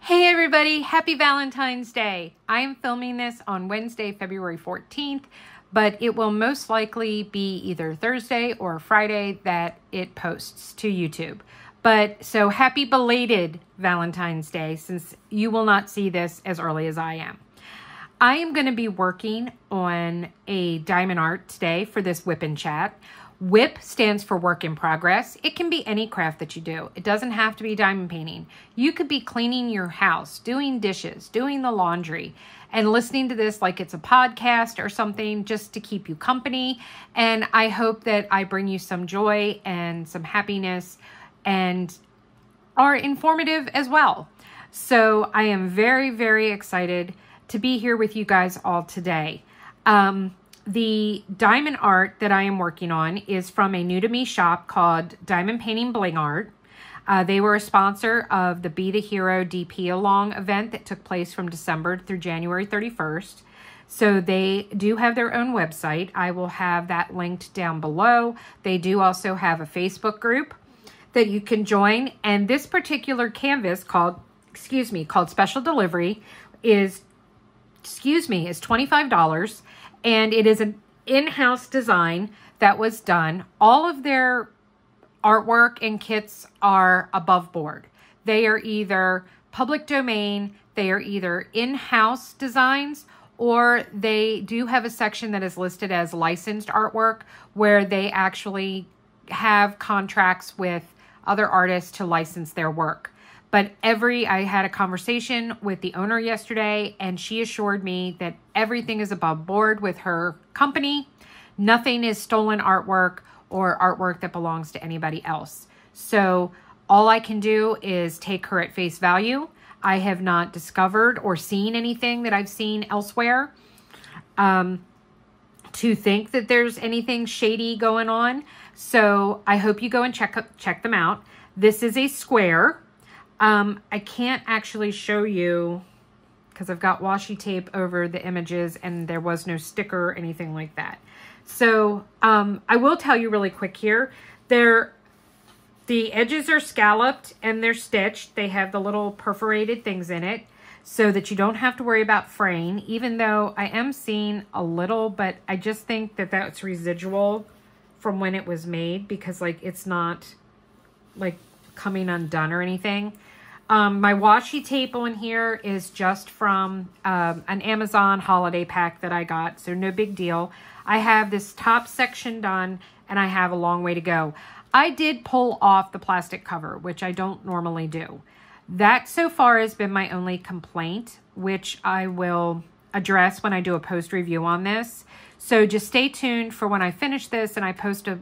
Hey everybody, happy Valentine's Day. I am filming this on Wednesday, February 14th, but it will most likely be either Thursday or Friday that it posts to YouTube. But so happy belated Valentine's Day, since you will not see this as early as I am. I am going to be working on a diamond art today for this WIP chat. WIP stands for work in progress. It can be any craft that you do. It doesn't have to be diamond painting. You could be cleaning your house, doing dishes, doing the laundry, and listening to this like it's a podcast or something just to keep you company. And I hope that I bring you some joy and some happiness and are informative as well. So I am very, very excited to be here with you guys all today. The diamond art that I am working on is from a new to me shop called Diamond Painting Bling Art. They were a sponsor of the Be the Hero DP Along event that took place from December through January 31st. So they do have their own website. I will have that linked down below. They do also have a Facebook group that you can join. And this particular canvas called Special Delivery is $25. And it is an in-house design that was done. All of their artwork and kits are above board. They are either public domain, they are either in-house designs, or they do have a section that is listed as licensed artwork where they actually have contracts with other artists to license their work. But I had a conversation with the owner yesterday, and she assured me that everything is above board with her company. Nothing is stolen artwork or artwork that belongs to anybody else. So all I can do is take her at face value. I have not discovered or seen anything that I've seen elsewhere to think that there's anything shady going on. So I hope you go and check them out. This is a square. I can't actually show you because I've got washi tape over the images and there was no sticker or anything like that. So I will tell you really quick here. The edges are scalloped and they're stitched. They have the little perforated things in it so that you don't have to worry about fraying, even though I am seeing a little, but I just think that that's residual from when it was made because like it's not like coming undone or anything. My washi tape on here is just from an Amazon holiday pack that I got, so no big deal. I have this top section done, and I have a long way to go. I did pull off the plastic cover, which I don't normally do. That so far has been my only complaint, which I will address when I do a post review on this. So just stay tuned for when I finish this and I post a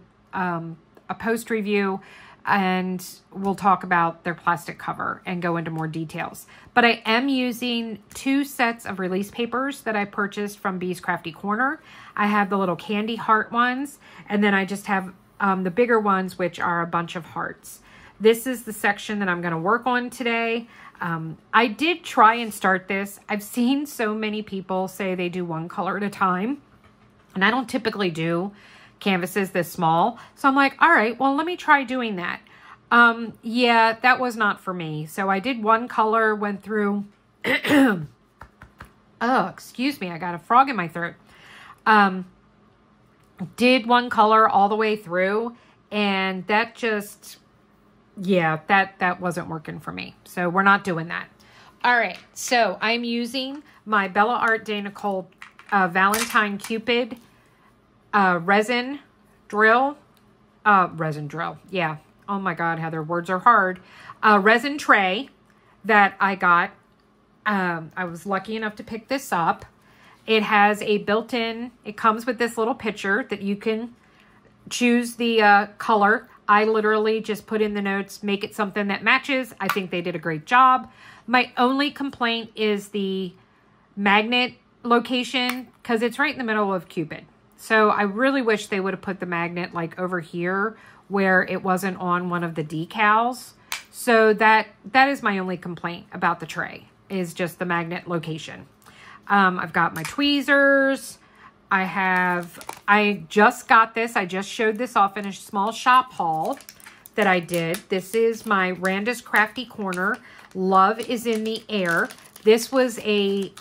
post review, and we'll talk about their plastic cover and go into more details. But I am using 2 sets of release papers that I purchased from Bee's Crafty Corner. I have the little candy heart ones, and then I just have the bigger ones, which are a bunch of hearts. This is the section that I'm going to work on today. I did try and start this. I've seen so many people say they do one color at a time, and I don't typically do canvases this small. So I'm like, all right, well, let me try doing that. Yeah, that was not for me. So I did one color, went through, oh, excuse me, I got a frog in my throat. Did one color all the way through, and that just, yeah, that wasn't working for me. So we're not doing that. All right, so I'm using my Bella Art de Nicole Valentine Cupid resin drill, yeah. Oh my God, Heather, words are hard. Resin tray that I got. I was lucky enough to pick this up. It has a built-in, it comes with this little pitcher that you can choose the color. I literally just put in the notes, make it something that matches. I think they did a great job. My only complaint is the magnet location because it's right in the middle of Cupid. So I really wish they would have put the magnet like over here where it wasn't on one of the decals. So that is my only complaint about the tray, is just the magnet location. I've got my tweezers. I just got this. I just showed this off in a small shop haul. that I did. This is my Randa's Crafty Corner. Love is in the Air. This was a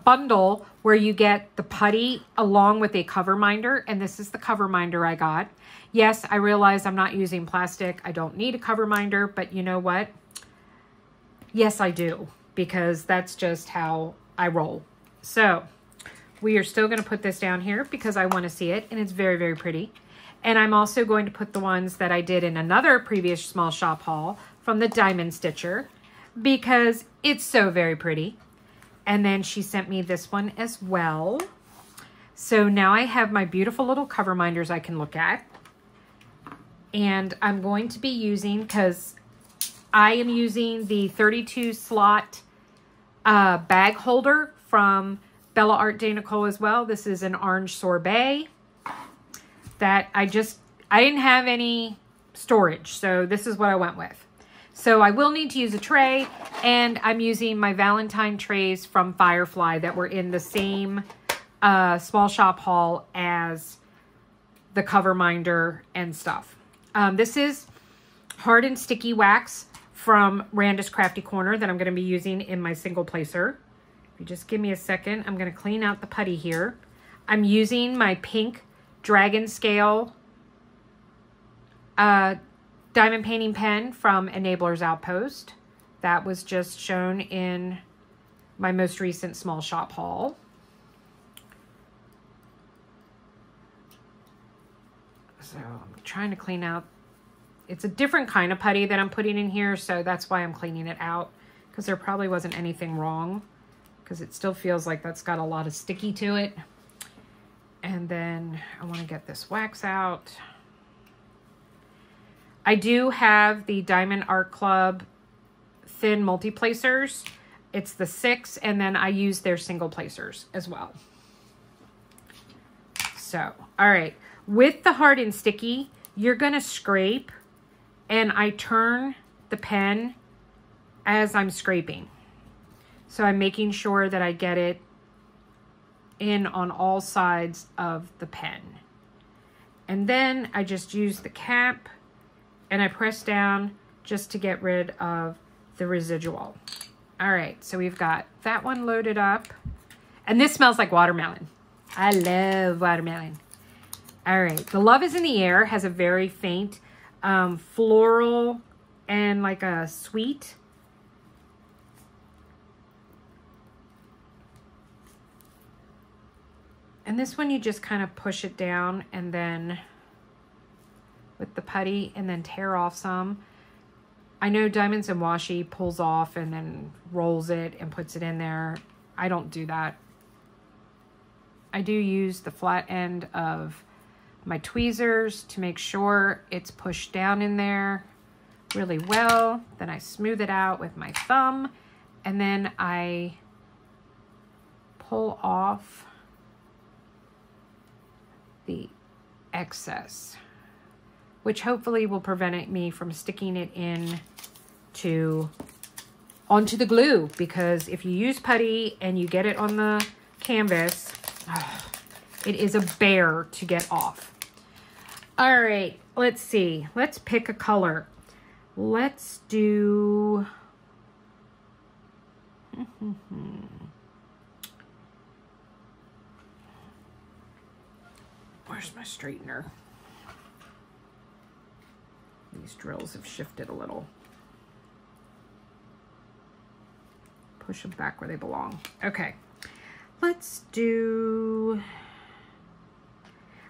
bundle where you get the putty along with a cover minder, and this is the cover minder I got. Yes, I realize I'm not using plastic. I don't need a cover minder, but you know what? Yes, I do, because that's just how I roll. So we are still going to put this down here because I want to see it, and it's very, very pretty. And I'm also going to put the ones that I did in another previous small shop haul from the Diamond Stitcher because it's so very pretty. And then she sent me this one as well. So now I have my beautiful little cover minders I can look at. And I'm going to be using, because I am using the 32 slot bag holder from Bella Art de Nicole as well. This is an orange sorbet that I didn't have any storage. So this is what I went with. So I will need to use a tray, and I'm using my Valentine trays from Firefly that were in the same small shop haul as the cover minder and stuff. This is hard and sticky wax from Randa's Crafty Corner that I'm going to be using in my single placer. If you just give me a second, I'm going to clean out the putty here. I'm using my pink Dragon Scale diamond painting pen from Enabler's Outpost. That was just shown in my most recent small shop haul. So I'm trying to clean out. It's a different kind of putty that I'm putting in here, so that's why I'm cleaning it out, because there probably wasn't anything wrong, because it still feels like that's got a lot of sticky to it. And then I want to get this wax out. I do have the Diamond Art Club thin multi-placers. It's the 6, and then I use their single placers as well. So, all right. With the hard and sticky, you're going to scrape, and I turn the pen as I'm scraping. So I'm making sure that I get it in on all sides of the pen. And then I just use the cap and I press down just to get rid of the residual. All right, so we've got that one loaded up. And this smells like watermelon. I love watermelon. All right, the Love is in the Air has a very faint floral and like a sweet. And this one you just kind of push it down and then with the putty and then tear off some. I know Diamonds and Washi pulls off and then rolls it and puts it in there. I don't do that. I do use the flat end of my tweezers to make sure it's pushed down in there really well. Then I smooth it out with my thumb, and then I pull off the excess, which hopefully will prevent me from sticking it onto the glue, because if you use putty and you get it on the canvas, it is a bear to get off. All right, let's see. Let's pick a color. Let's do... Where's my straightener? These drills have shifted a little. Push them back where they belong. Okay, let's do...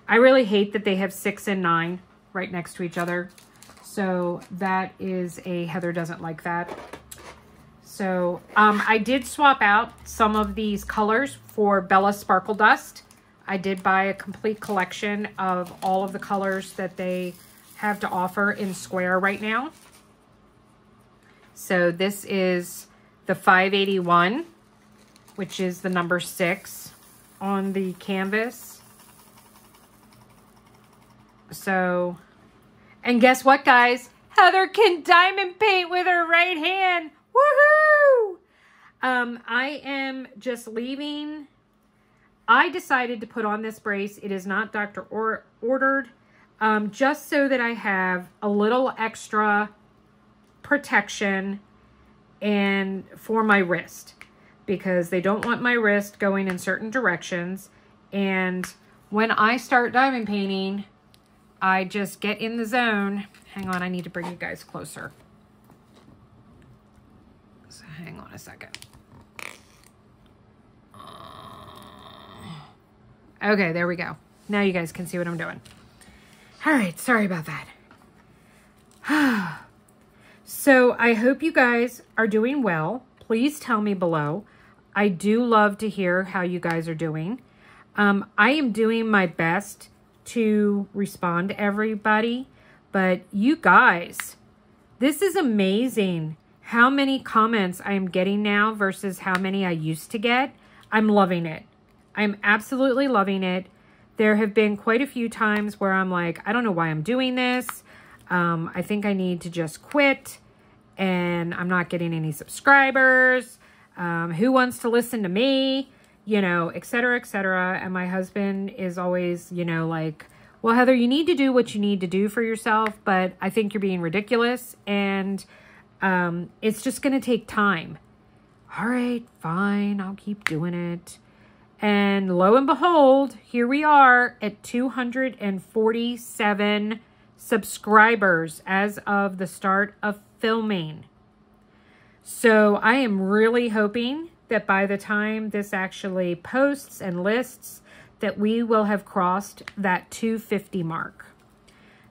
I really hate that they have 6 and 9 right next to each other. So that is a Heather doesn't like that. So I did swap out some of these colors for Bella Sparkle Dust. I did buy a complete collection of all of the colors that they have to offer in square right now. So this is the 581, which is the number 6 on the canvas. So, and guess what, guys? Heather can diamond paint with her right hand. Woohoo! I am just leaving. I decided to put on this brace. It is not doctor ordered. just so that I have a little extra protection and for my wrist, because they don't want my wrist going in certain directions. And when I start diamond painting, I just get in the zone. Hang on, I need to bring you guys closer. So hang on a second. Okay, there we go. Now you guys can see what I'm doing. All right, sorry about that. So I hope you guys are doing well. Please tell me below. I do love to hear how you guys are doing. I am doing my best to respond to everybody, but you guys, this is amazing how many comments I am getting now versus how many I used to get. I'm loving it. I'm absolutely loving it. There have been quite a few times where I'm like, I don't know why I'm doing this. I think I need to just quit, and I'm not getting any subscribers. Who wants to listen to me? You know, et cetera, et cetera. And my husband is always, you know, like, well, Heather, you need to do what you need to do for yourself, but I think you're being ridiculous, and it's just going to take time. All right, fine, I'll keep doing it. And lo and behold, here we are at 247 subscribers as of the start of filming. So I am really hoping that by the time this actually posts and lists, that we will have crossed that 250 mark.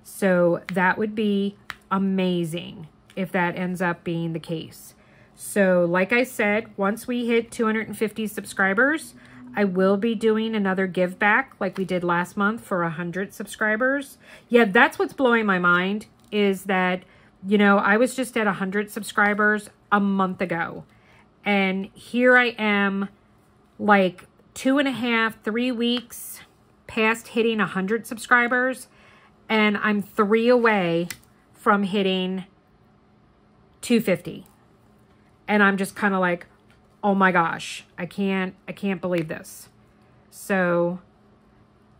So that would be amazing if that ends up being the case. So like I said, once we hit 250 subscribers, I will be doing another give back like we did last month for 100 subscribers. Yeah, that's what's blowing my mind, is that, you know, I was just at 100 subscribers a month ago. And here I am like 2.5, 3 weeks past hitting 100 subscribers. And I'm 3 away from hitting 250. And I'm just kind of like, oh my gosh, I can't believe this. So,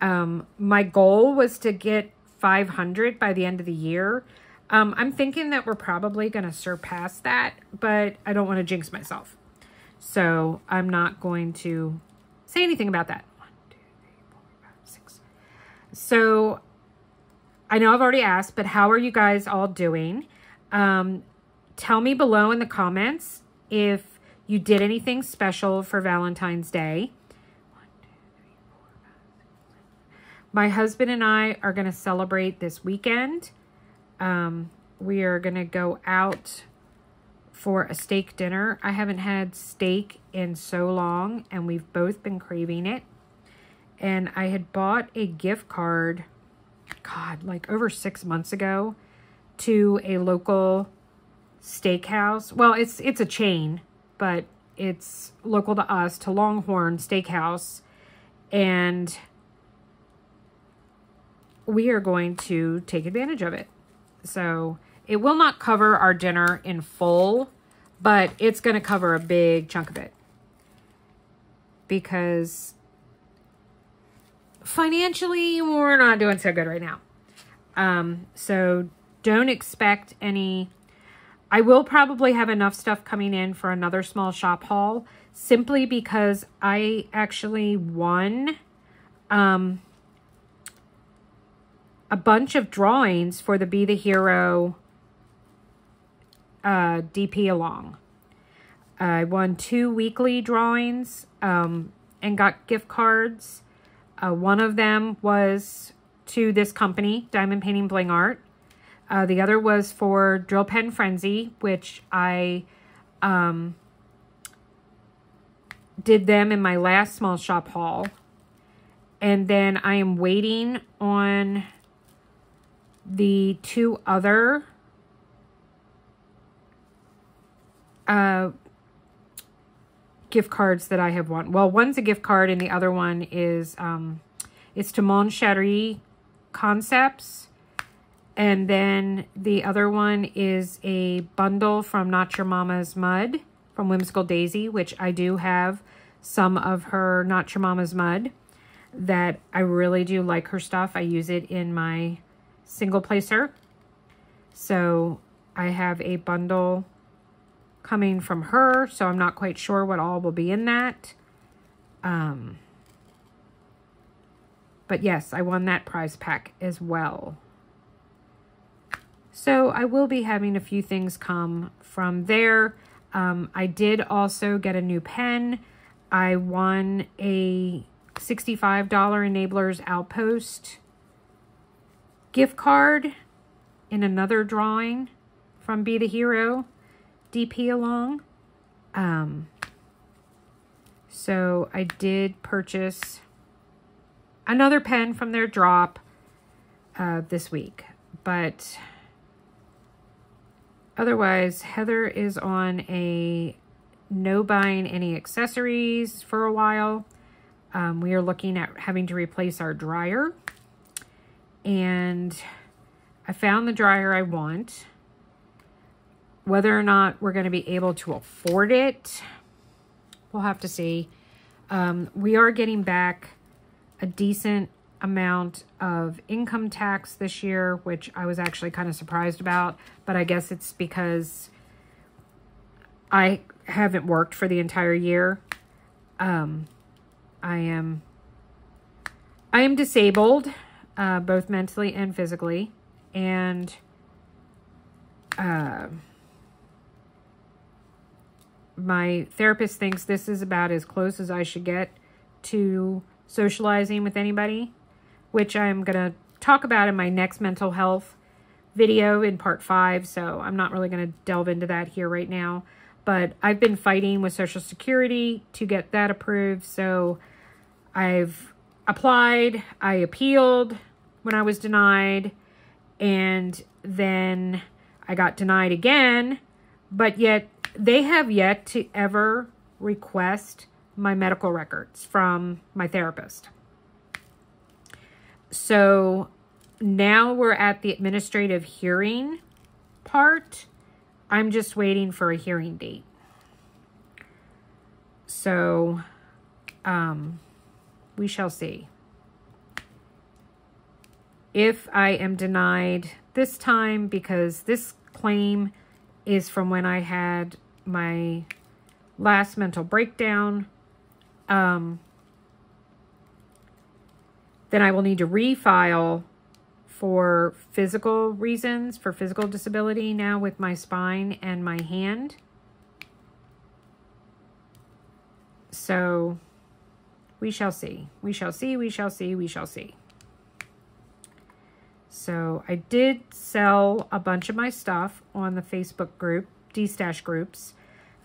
my goal was to get 500 by the end of the year. I'm thinking that we're probably going to surpass that, but I don't want to jinx myself. So I'm not going to say anything about that. 1, 2, 3, 4, 5, 6. So I know I've already asked, but how are you guys all doing? Tell me below in the comments if you did anything special for Valentine's Day. 1, 2, 3, 4, 5, 6, 7. My husband and I are going to celebrate this weekend. We are going to go out for a steak dinner. I haven't had steak in so long, and we've both been craving it. And I had bought a gift card, God, like over 6 months ago, to a local steakhouse. Well, it's a chain, but it's local to us, to Longhorn Steakhouse. And we are going to take advantage of it. So it will not cover our dinner in full, but it's going to cover a big chunk of it. Because financially, we're not doing so good right now. So don't expect any. I will probably have enough stuff coming in for another small shop haul, simply because I actually won a bunch of drawings for the Be the Hero DP along. I won 2 weekly drawings and got gift cards. One of them was to this company, Diamond Painting Bling Art. The other was for Drill Pen Frenzy, which I did them in my last small shop haul. And then I am waiting on the 2 other gift cards that I have won. Well, one's a gift card and the other one is it's to Mon Cherie Concepts. And then the other one is a bundle from Not Your Mama's Mud from Whimsical Daisy, which I do have some of her Not Your Mama's Mud that I really do like her stuff. I use it in my single placer. So I have a bundle coming from her, so I'm not quite sure what all will be in that. But yes, I won that prize pack as well. So I will be having a few things come from there. I did also get a new pen. I won a $65 Enablers Outpost gift card in another drawing from Be the Hero, DP along. So I did purchase another pen from their drop this week. But otherwise, Heather is on a no buying any accessories for a while. We are looking at having to replace our dryer. And I found the dryer I want. Whether or not we're going to be able to afford it, we'll have to see. We are getting back a decent amount of income tax this year, which I was actually kind of surprised about, but I guess it's because I haven't worked for the entire year. I am disabled, both mentally and physically, and my therapist thinks this is about as close as I should get to socializing with anybody, which I'm going to talk about in my next mental health video in part 5. So I'm not really going to delve into that here right now, but I've been fighting with Social Security to get that approved. So I've applied, I appealed when I was denied, and then I got denied again, but yet they have yet to ever request my medical records from my therapist. So now we're at the administrative hearing part. I'm just waiting for a hearing date. So we shall see. If I am denied this time, because this claim is from when I had my last mental breakdown, then I will need to refile for physical reasons, for physical disability now with my spine and my hand. So we shall see. We shall see, we shall see, we shall see. So I did sell a bunch of my stuff on the Facebook group, D-Stash groups.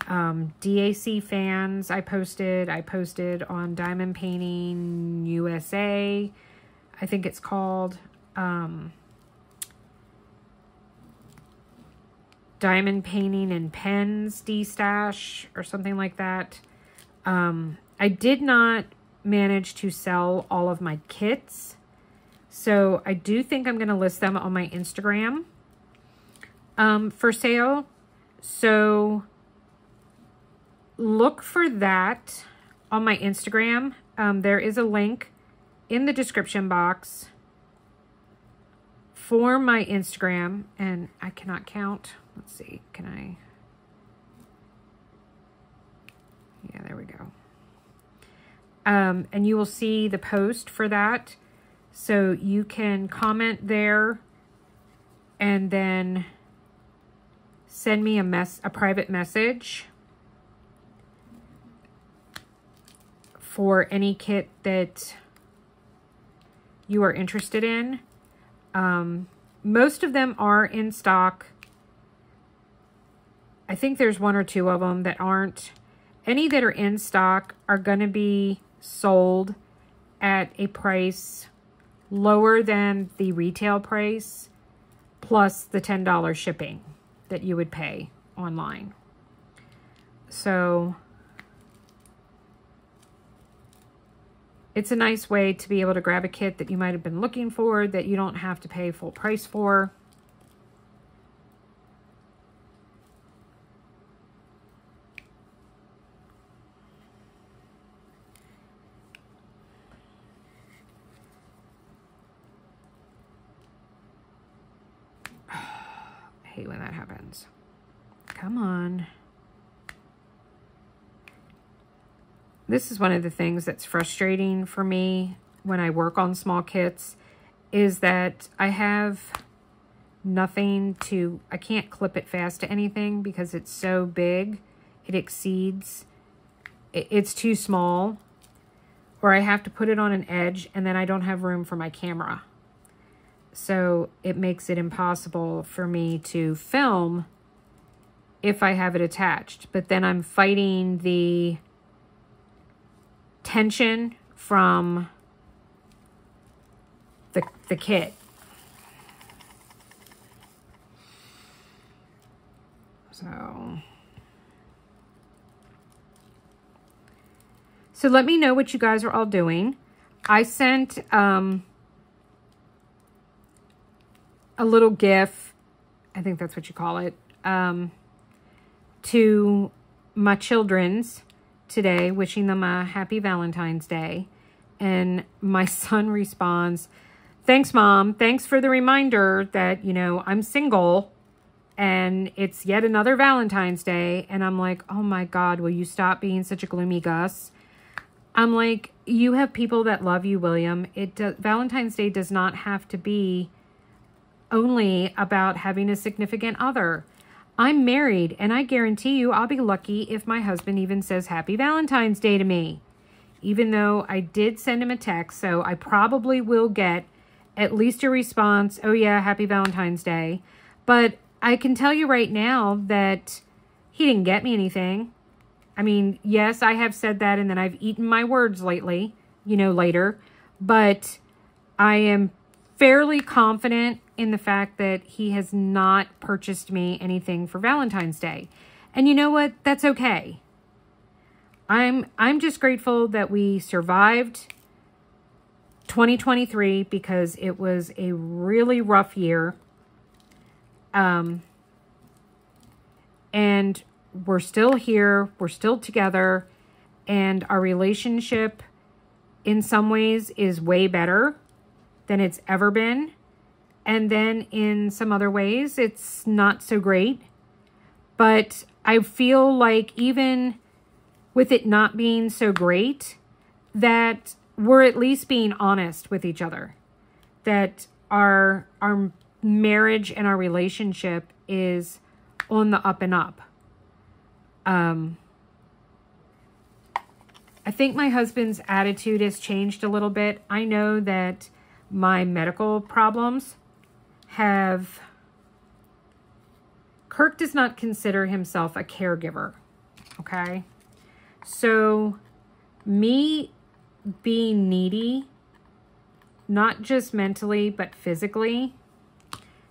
DAC fans I posted on Diamond Painting USA, I think it's called. Diamond Painting and Pens D-Stash or something like that. I did not manage to sell all of my kits, so I do think I'm going to list them on my Instagram for sale. So look for that on my Instagram. There is a link in the description box for my Instagram, and I cannot count. Let's see, can I? Yeah, there we go. And you will see the post for that. So you can comment there and then send me a private message for any kit that you are interested in. Most of them are in stock. I think there's one or two of them that aren't. Any that are in stock are going to be sold at a price lower than the retail price, plus the $10 shipping that you would pay online. So it's a nice way to be able to grab a kit that you might have been looking for that you don't have to pay full price for. hate when that happens. Come on. This is one of the things that's frustrating for me when I work on small kits, is that I have nothing to, I can't clip it fast to anything because it's so big. It exceeds, it's too small, or I have to put it on an edge and then I don't have room for my camera. So it makes it impossible for me to film if I have it attached. But then I'm fighting the tension from the kit. So let me know what you guys are all doing. I sent a little GIF, I think that's what you call it, to my children's today, wishing them a happy Valentine's Day. And my son responds, "Thanks, Mom. Thanks for the reminder that, you know, I'm single and it's yet another Valentine's Day." And I'm like, oh my God, will you stop being such a gloomy Gus? I'm like, you have people that love you, William. Valentine's Day does not have to be only about having a significant other. I'm married, and I guarantee you I'll be lucky if my husband even says Happy Valentine's Day to me. Even though I did send him a text, so I probably will get at least a response, oh yeah, Happy Valentine's Day. But I can tell you right now that he didn't get me anything. I mean, yes, I have said that, and then I've eaten my words lately, you know, later. But I am fairly confident in the fact that he has not purchased me anything for Valentine's Day. And you know what? That's okay. I'm just grateful that we survived 2023 because it was a really rough year. And we're still here, we're still together, and our relationship in some ways is way better than it's ever been. And then in some other ways, it's not so great. But I feel like even with it not being so great, that we're at least being honest with each other. That our marriage and our relationship is on the up and up. I think my husband's attitude has changed a little bit. I know that my medical problems have... Kirk does not consider himself a caregiver, okay? So me being needy, not just mentally, but physically,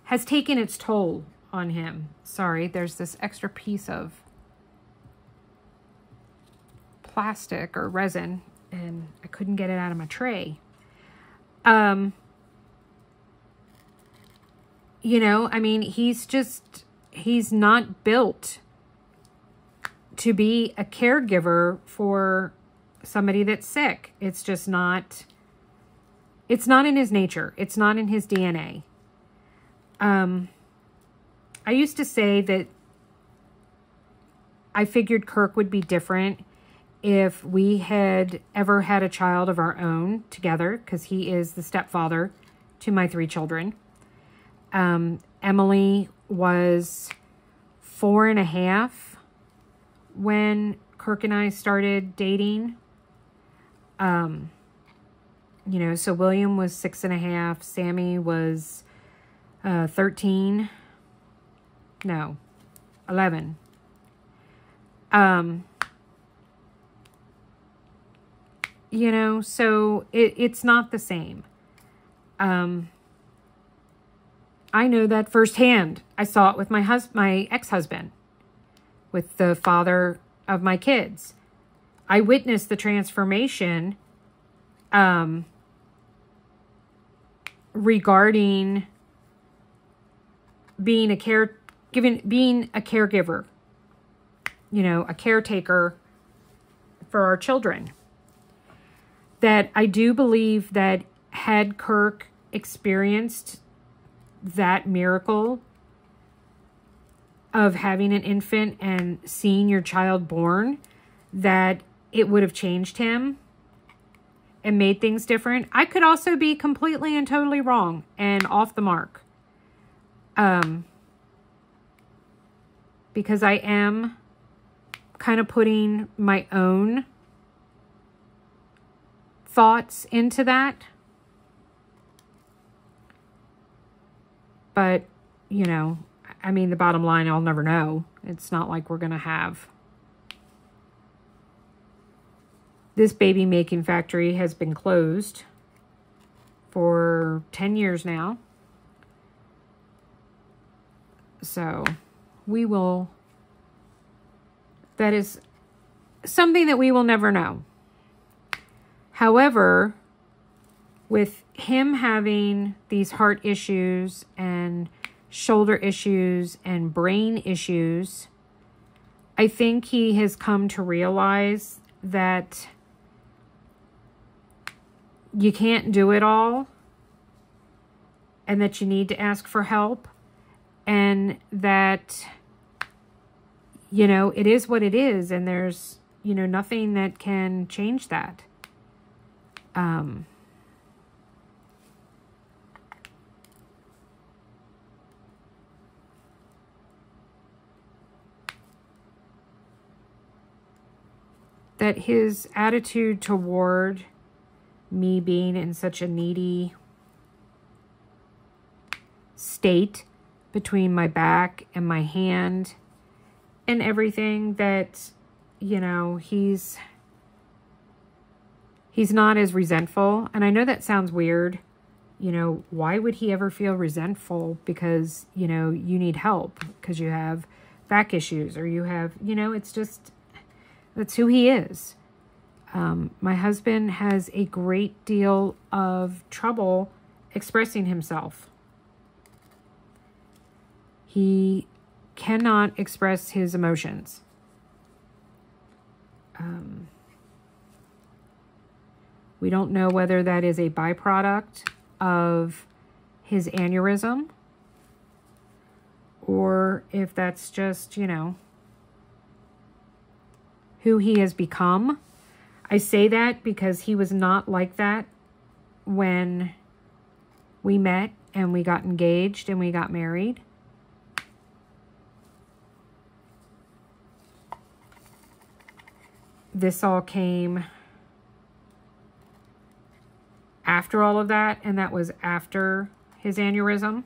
has taken its toll on him. Sorry, there's this extra piece of plastic or resin, and I couldn't get it out of my tray. You know, I mean, he's not built to be a caregiver for somebody that's sick. It's just not, it's not in his nature. It's not in his DNA. I used to say that I figured Kirk would be different if we had ever had a child of our own together, because he is the stepfather to my 3 children. Emily was 4.5 when Kirk and I started dating. You know, so William was 6.5. Sammy was 13. No, 11. You know, so it's not the same. I know that firsthand. I saw it with my ex-husband, with the father of my kids. I witnessed the transformation regarding being a caregiver, you know, a caretaker for our children. That I do believe that had Kirk experienced that miracle of having an infant and seeing your child born, that it would have changed him and made things different. I could also be completely and totally wrong and off the mark. Because I am kind of putting my own thoughts into that. But, you know, I mean, the bottom line, I'll never know. It's not like we're going to have... This baby making factory has been closed for 10 years now. So we will... That is something that we will never know. However, with him having these heart issues and shoulder issues and brain issues, I think he has come to realize that you can't do it all and that you need to ask for help, and that, you know, it is what it is, and there's, you know, nothing that can change that. That his attitude toward me being in such a needy state between my back and my hand and everything, that, you know, he's not as resentful. And I know that sounds weird. You know, why would he ever feel resentful because, you know, you need help because you have back issues or you have, you know, it's just, that's who he is. My husband has a great deal of trouble expressing himself. He cannot express his emotions. We don't know whether that is a byproduct of his aneurysm or if that's just, you know, who he has become. I say that because he was not like that when we met and we got engaged and we got married. This all came after all of that, and that was after his aneurysm.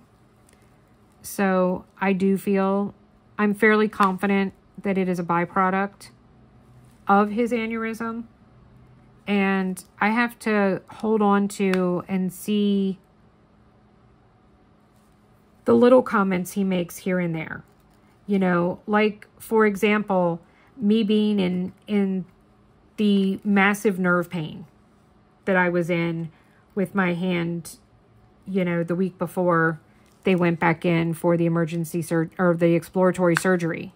So I do feel, I'm fairly confident that it is a byproduct of his aneurysm. And I have to hold on to and see the little comments he makes here and there. You know, like, for example, me being in the massive nerve pain that I was in with my hand, you know, the week before they went back in for the emergency or the exploratory surgery.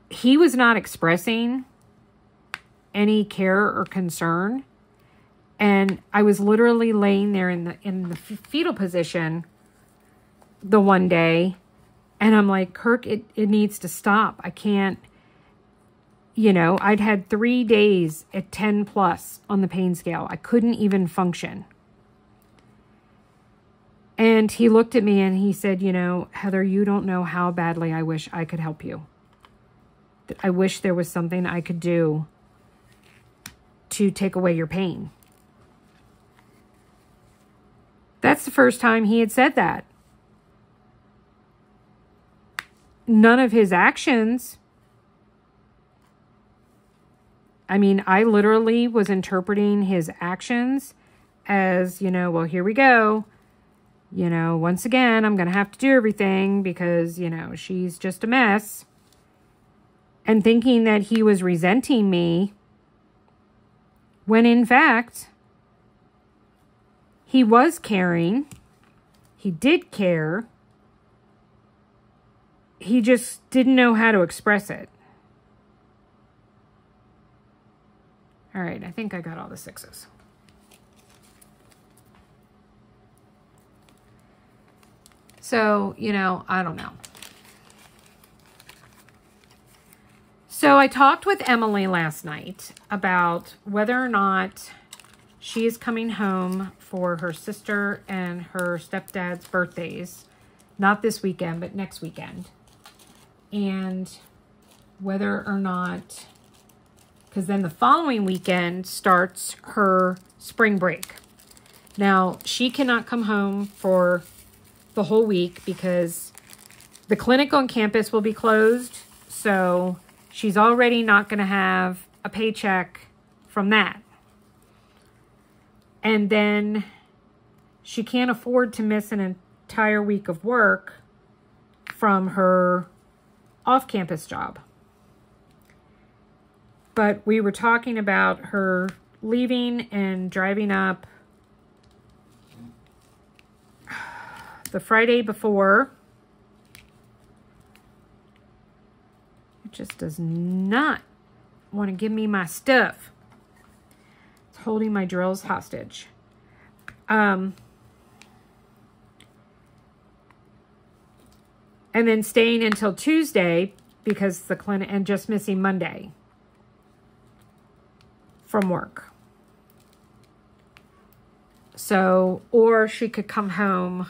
He was not expressing any care or concern, and I was literally laying there in the fetal position the one day, and I'm like, Kirk, it needs to stop. I can't, you know, I'd had 3 days at 10 plus on the pain scale. I couldn't even function. And he looked at me and he said, you know, Heather, you don't know how badly I wish I could help you. I wish there was something I could do to take away your pain. That's the first time he had said that. None of his actions. I mean, I literally was interpreting his actions as, you know, well, here we go. You know, once again, I'm going to have to do everything because, you know, she's just a mess. And thinking that he was resenting me, when in fact, he was caring. He did care. He just didn't know how to express it. All right, I think I got all the sixes. So, you know, I don't know. So I talked with Emily last night about whether or not she is coming home for her sister and her stepdad's birthdays. Not this weekend, but next weekend. And whether or not, because then the following weekend starts her spring break. Now, she cannot come home for the whole week because the clinic on campus will be closed. So she's already not going to have a paycheck from that. And then she can't afford to miss an entire week of work from her off-campus job. But we were talking about her leaving and driving up the Friday before. It just does not want to give me my stuff. It's holding my drills hostage. And then staying until Tuesday because the clinic, and just missing Monday from work. So, or she could come home.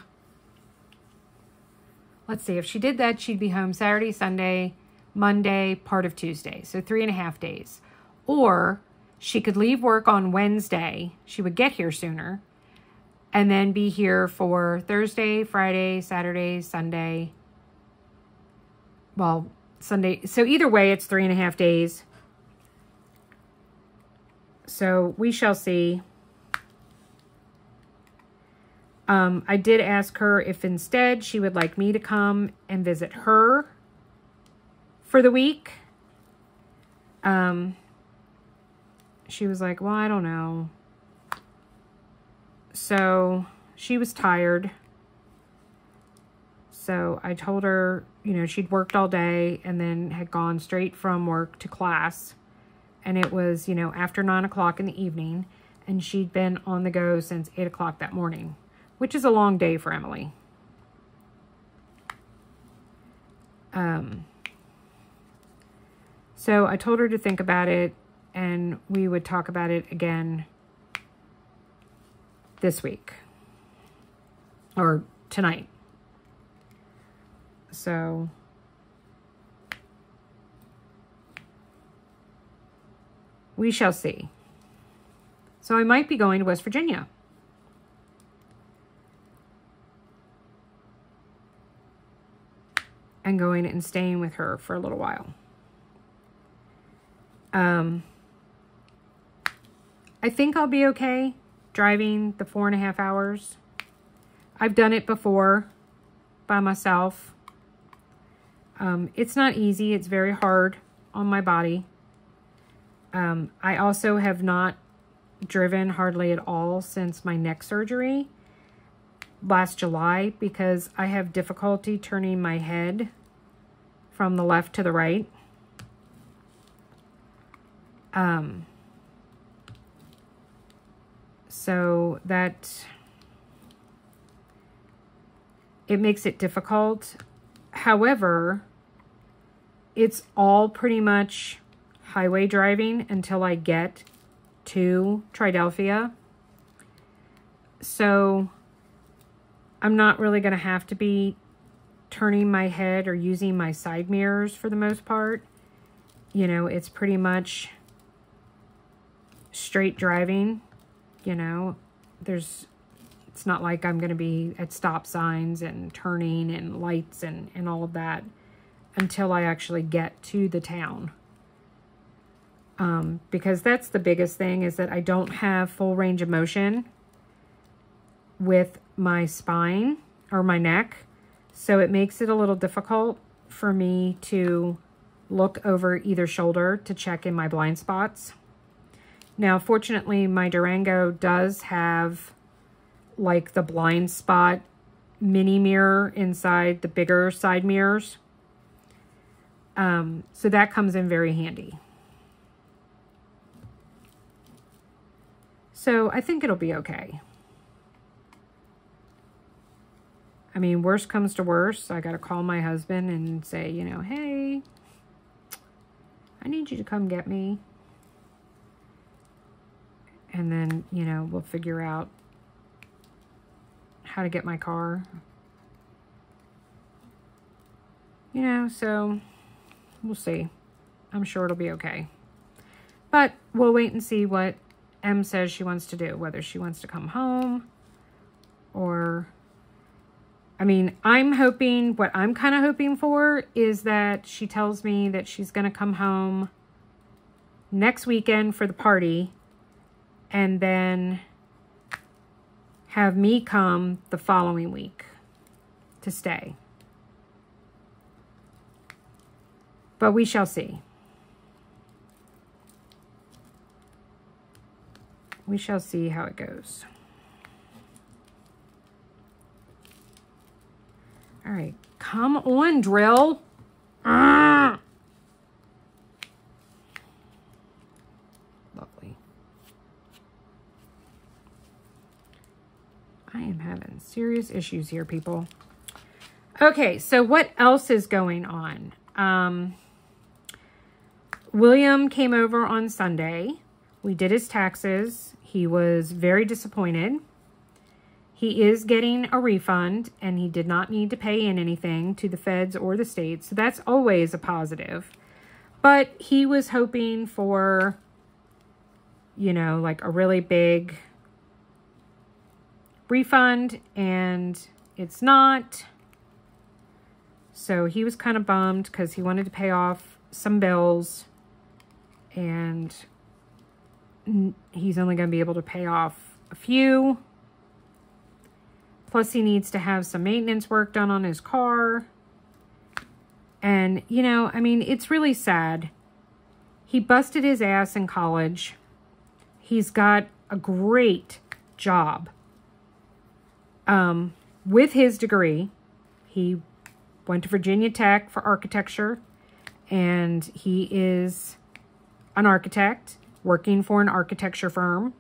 Let's see, if she did that, she'd be home Saturday, Sunday, Monday, part of Tuesday. So 3.5 days. Or she could leave work on Wednesday. She would get here sooner. And then be here for Thursday, Friday, Saturday, Sunday. Well, Sunday. So either way, it's 3.5 days. So we shall see. I did ask her if instead she would like me to come and visit her for the week. She was like, well, I don't know. So she was tired. So I told her, you know, she'd worked all day and then had gone straight from work to class. And it was, you know, after 9 o'clock in the evening. And she'd been on the go since 8 o'clock that morning, which is a long day for Emily. So I told her to think about it, and we would talk about it again this week. Or tonight. So we shall see. So I might be going to West Virginia. And going and staying with her for a little while. I think I'll be okay driving the 4.5 hours. I've done it before by myself. It's not easy. It's very hard on my body. I also have not driven hardly at all since my neck surgery last July because I have difficulty turning my head from the left to the right. So that it makes it difficult. However, it's all pretty much highway driving until I get to Triadelphia. So I'm not really going to have to be turning my head or using my side mirrors for the most part. You know, it's pretty much straight driving. You know, it's not like I'm going to be at stop signs and turning and lights and all of that until I actually get to the town. Because that's the biggest thing, is that I don't have full range of motion with my spine or my neck. So it makes it a little difficult for me to look over either shoulder to check in my blind spots. Now, fortunately, my Durango does have like the blind spot mini mirror inside the bigger side mirrors. So that comes in very handy. So I think it'll be okay. I mean, worst comes to worst, I got to call my husband and say, you know, hey, I need you to come get me. And then, you know, we'll figure out how to get my car. You know, so we'll see. I'm sure it'll be okay. But we'll wait and see what Em says she wants to do. Whether she wants to come home or... I mean, I'm hoping, what I'm kind of hoping for is that she tells me that she's going to come home next weekend for the party and then have me come the following week to stay. But we shall see. We shall see how it goes. All right, come on, drill. Lovely. I am having serious issues here, people. Okay, so what else is going on? William came over on Sunday. We did his taxes. He was very disappointed. He is getting a refund, and he did not need to pay in anything to the feds or the state, so that's always a positive. But he was hoping for, you know, like a really big refund, and it's not. So he was kind of bummed because he wanted to pay off some bills, and he's only going to be able to pay off a few. Plus, he needs to have some maintenance work done on his car. And, you know, I mean, it's really sad. He busted his ass in college. He's got a great job. With his degree, he went to Virginia Tech for architecture. And he is an architect working for an architecture firm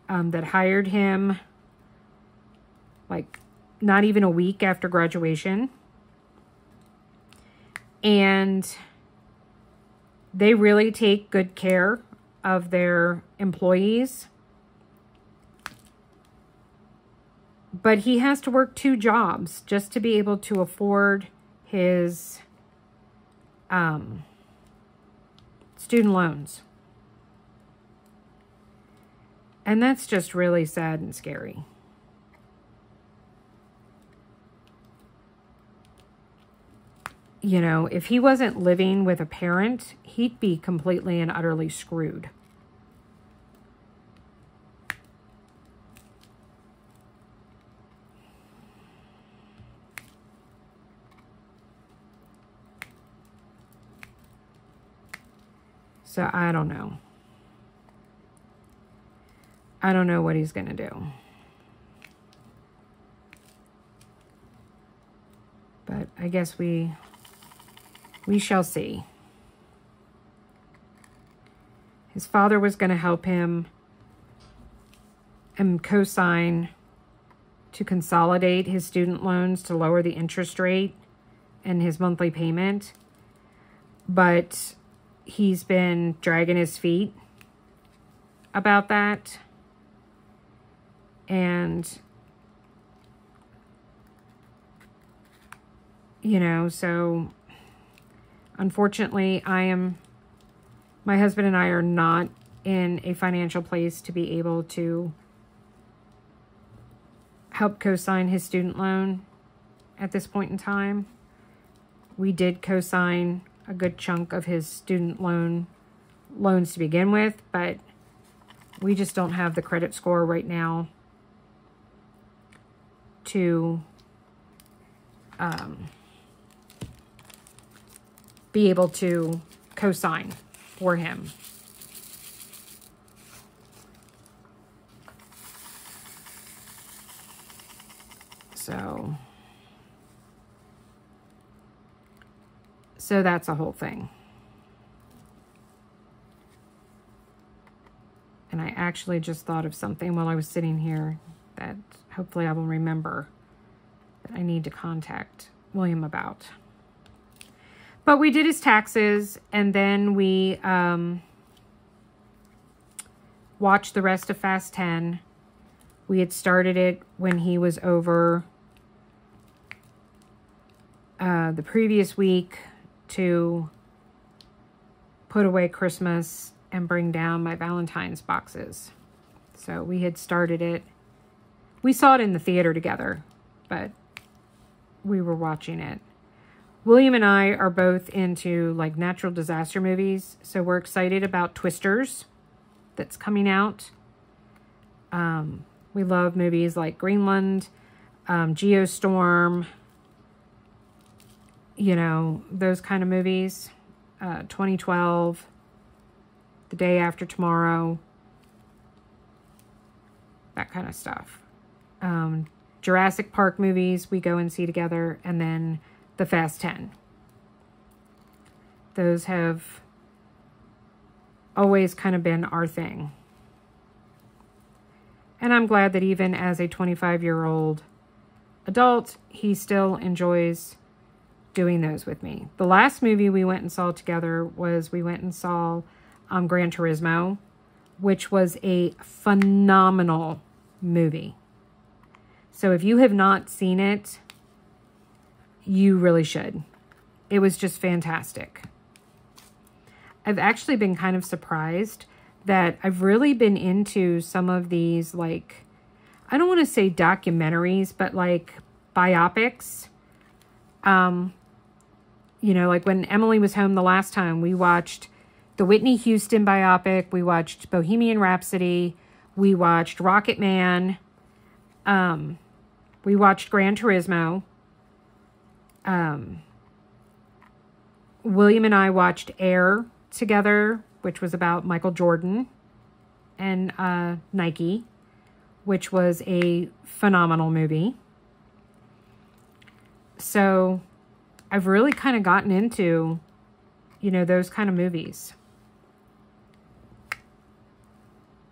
that hired him like not even a week after graduation. And they really take good care of their employees. But he has to work 2 jobs just to be able to afford his student loans. And that's just really sad and scary. You know, if he wasn't living with a parent, he'd be completely and utterly screwed. So I don't know. I don't know what he's going to do. But I guess we shall see. His father was going to help him and co-sign to consolidate his student loans to lower the interest rate and his monthly payment. But he's been dragging his feet about that. And, you know, so unfortunately, my husband and I are not in a financial place to be able to help co-sign his student loan at this point in time. We did co-sign a good chunk of his student loans to begin with, but we just don't have the credit score right now to be able to co-sign for him. So that's a whole thing. And I actually just thought of something while I was sitting here that hopefully I will remember that I need to contact William about. But we did his taxes, and then we watched the rest of Fast 10. We had started it when he was over the previous week to put away Christmas and bring down my Valentine's boxes. So we had started it. We saw it in the theater together, but we were watching it. William and I are both into like natural disaster movies, so we're excited about Twisters that's coming out. We love movies like Greenland, Geostorm, you know, those kind of movies. 2012, The Day After Tomorrow, that kind of stuff. Jurassic Park movies we go and see together, and then the Fast 10. Those have always kind of been our thing. And I'm glad that even as a 25-year-old adult, he still enjoys doing those with me. The last movie we went and saw together was we went and saw Gran Turismo, which was a phenomenal movie. So if you have not seen it, you really should. It was just fantastic. I've actually been kind of surprised that I've really been into some of these, like, I don't want to say documentaries, but like biopics. You know, like when Emily was home the last time, we watched the Whitney Houston biopic. We watched Bohemian Rhapsody. We watched Rocket Man. We watched Gran Turismo. William and I watched Air together, which was about Michael Jordan and Nike, which was a phenomenal movie. So I've really kind of gotten into, you know, those kind of movies.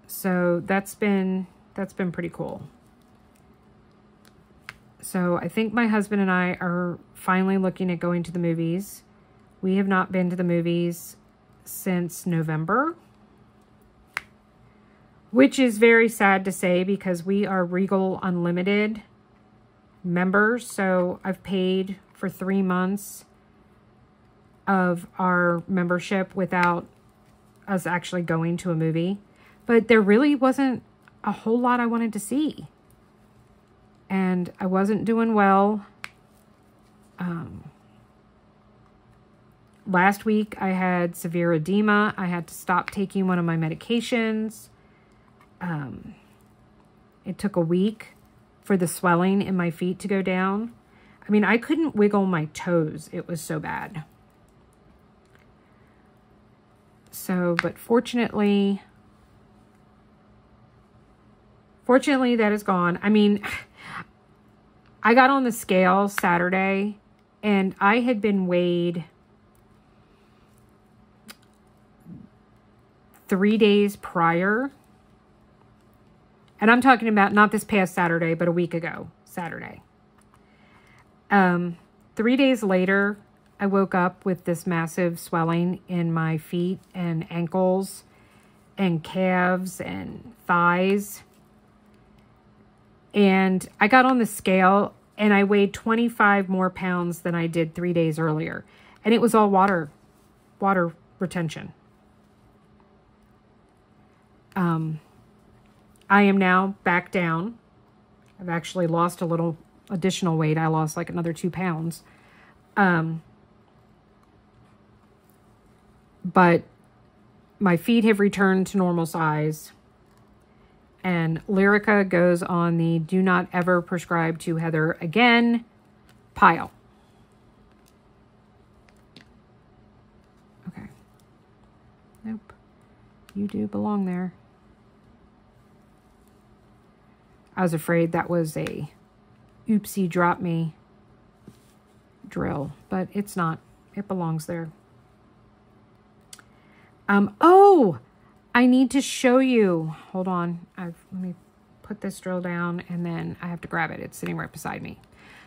So that's been pretty cool. So I think my husband and I are finally looking at going to the movies. We have not been to the movies since November, which is very sad to say because we are Regal Unlimited members. So I've paid for 3 months of our membership without us actually going to a movie. But there really wasn't a whole lot I wanted to see. And I wasn't doing well. Last week I had severe edema. I had to stop taking one of my medications. It took a week for the swelling in my feet to go down. I mean, I couldn't wiggle my toes. It was so bad. So, but fortunately that is gone. I mean, I got on the scale Saturday and I had been weighed 3 days prior. And I'm talking about not this past Saturday, but a week ago, Saturday. 3 days later, I woke up with this massive swelling in my feet and ankles and calves and thighs. And I got on the scale and I weighed 25 more pounds than I did 3 days earlier. And it was all water retention. I am now back down. I've actually lost a little additional weight. I lost like another 2 pounds. But my feet have returned to normal size. And Lyrica goes on the do not ever prescribe to Heather again pile. Okay. Nope. You do belong there. I was afraid that was a oopsie drop me drill, but it's not. It belongs there. Oh, I need to show you. Hold on. Let me put this drill down and then I have to grab it. It's sitting right beside me.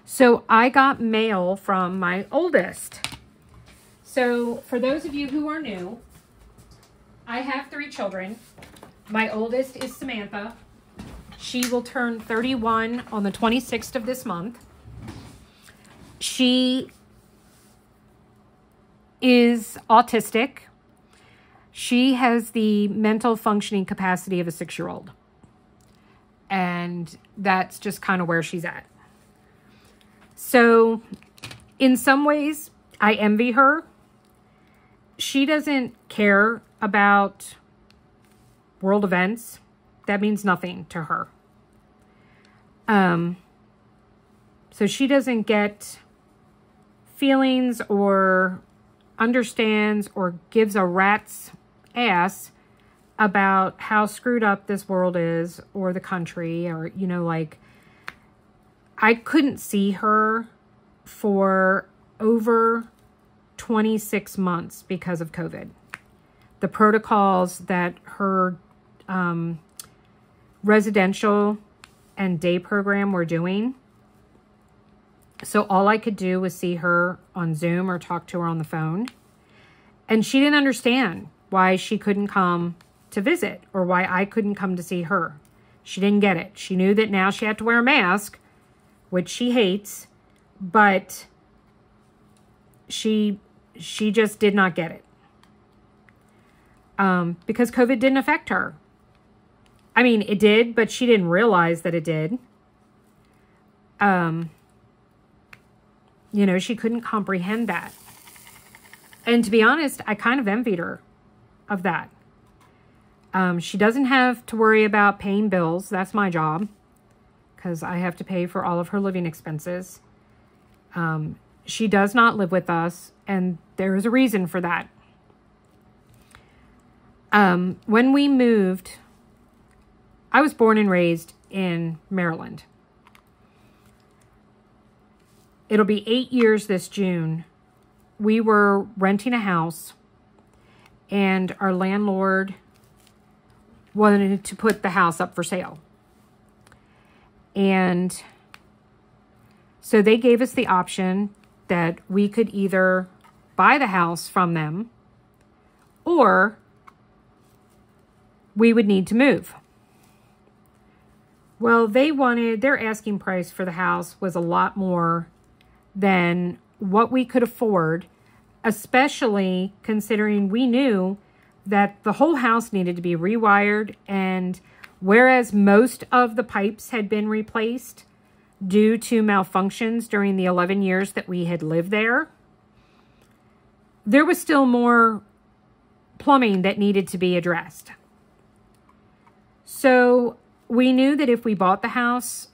So I got mail from my oldest. So for those of you who are new, I have 3 children. My oldest is Samantha. She will turn 31 on the 26th of this month. She is autistic. She has the mental functioning capacity of a 6-year-old. And that's just kind of where she's at. So in some ways, I envy her. She doesn't care about world events. That means nothing to her. So she doesn't get feelings or understands or gives a rat's ass about how screwed up this world is or the country, or, you know, like, I couldn't see her for over 26 months because of COVID. The protocols that her residential and day program were doing. So all I could do was see her on Zoom or talk to her on the phone. And she didn't understand why she couldn't come to visit or why I couldn't come to see her. She didn't get it. She knew that now she had to wear a mask, which she hates, but she just did not get it. Because COVID didn't affect her. I mean, it did, but she didn't realize that it did. You know, she couldn't comprehend that. And to be honest, I kind of envied her of that. She doesn't have to worry about paying bills. That's my job, because I have to pay for all of her living expenses. She does not live with us, and there is a reason for that. When we moved, I was born and raised in Maryland. It'll be 8 years this June. We were renting a house, and our landlord wanted to put the house up for sale. And so they gave us the option that we could either buy the house from them or we would need to move. Well, their asking price for the house was a lot more than what we could afford, especially considering we knew that the whole house needed to be rewired, and whereas most of the pipes had been replaced due to malfunctions during the 11 years that we had lived there, there was still more plumbing that needed to be addressed. So we knew that if we bought the house,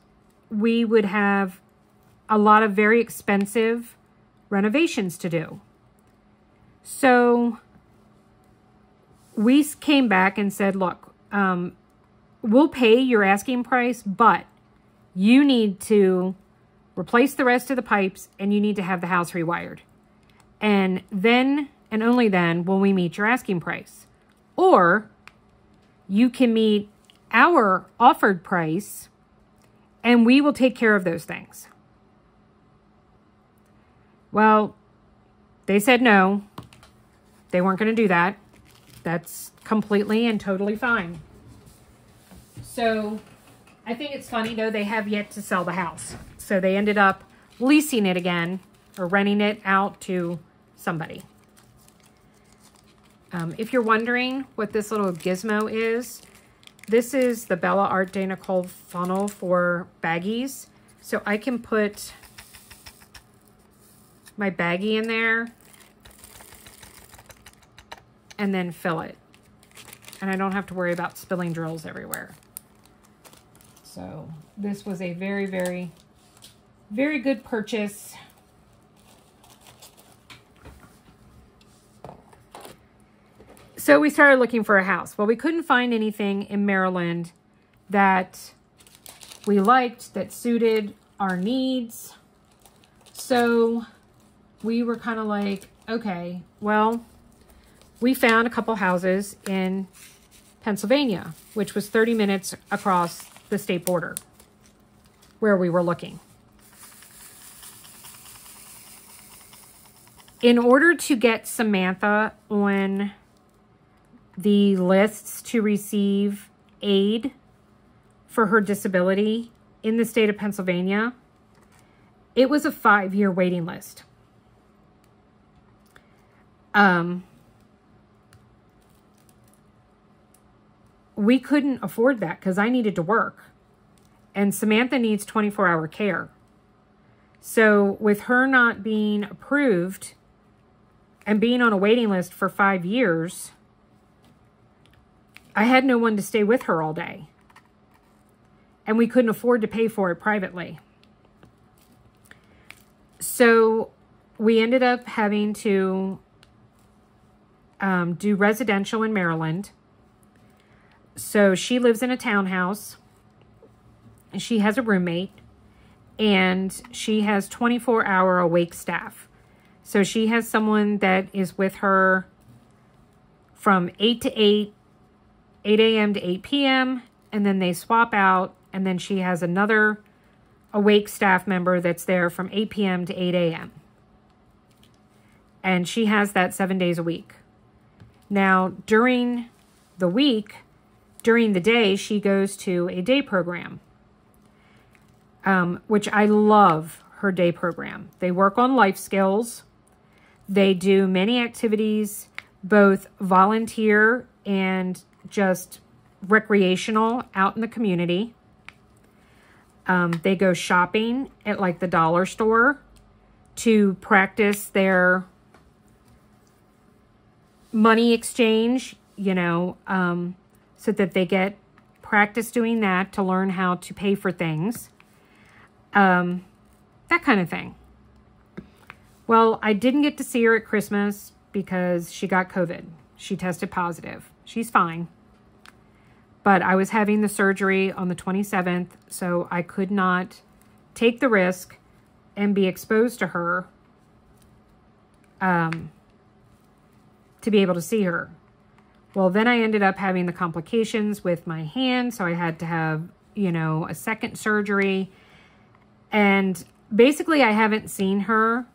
we would have a lot of very expensive renovations to do. So we came back and said, look, we'll pay your asking price, but you need to replace the rest of the pipes and you need to have the house rewired. And then, and only then, will we meet your asking price. Or you can meet our offered price and we will take care of those things. Well, they said no. They weren't going to do that. That's completely and totally fine. So I think it's funny, though, they have yet to sell the house. So they ended up leasing it again or renting it out to somebody. If you're wondering what this little gizmo is, this is the Bella Art de Nicole funnel for baggies. So I can put my baggie in there and then fill it. And I don't have to worry about spilling drills everywhere. So this was a very, very, very good purchase. So we started looking for a house. Well, we couldn't find anything in Maryland that we liked, that suited our needs. So we were kind of like, okay, well, we found a couple houses in Pennsylvania, which was 30 minutes across the state border where we were looking. In order to get Samantha on the lists to receive aid for her disability in the state of Pennsylvania, it was a 5-year waiting list. We couldn't afford that because I needed to work. And Samantha needs 24-hour care. So with her not being approved and being on a waiting list for 5 years, I had no one to stay with her all day. And we couldn't afford to pay for it privately. So we ended up having to do residential in Maryland. So she lives in a townhouse. She has a roommate. And she has 24-hour awake staff. So she has someone that is with her from 8 to 8, 8 a.m. to 8 p.m. And then they swap out. And then she has another awake staff member that's there from 8 p.m. to 8 a.m. And she has that 7 days a week. Now, during the week, during the day, she goes to a day program, which I love her day program. They work on life skills. They do many activities, both volunteer and just recreational out in the community. They go shopping at like the dollar store to practice their money exchange, you know, so that they get practice doing that to learn how to pay for things. That kind of thing. Well, I didn't get to see her at Christmas because she got COVID. She tested positive. She's fine. But I was having the surgery on the 27th, so I could not take the risk and be exposed to her to be able to see her. Well, then I ended up having the complications with my hand, so I had to have, you know, a second surgery. And basically, I haven't seen her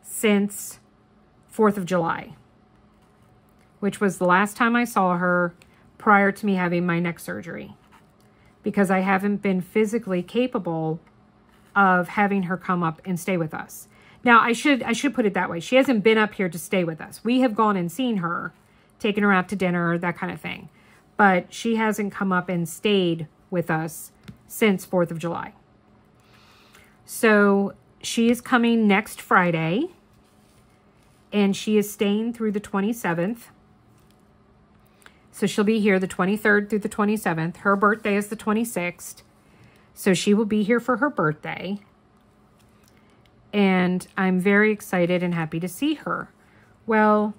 since 4th of July, which was the last time I saw her prior to me having my neck surgery, because I haven't been physically capable of having her come up and stay with us. Now, I should put it that way. She hasn't been up here to stay with us. We have gone and seen her, taken her out to dinner, that kind of thing. But she hasn't come up and stayed with us since 4th of July. So she is coming next Friday, and she is staying through the 27th. So she'll be here the 23rd through the 27th. Her birthday is the 26th. So she will be here for her birthday. And I'm very excited and happy to see her. Well,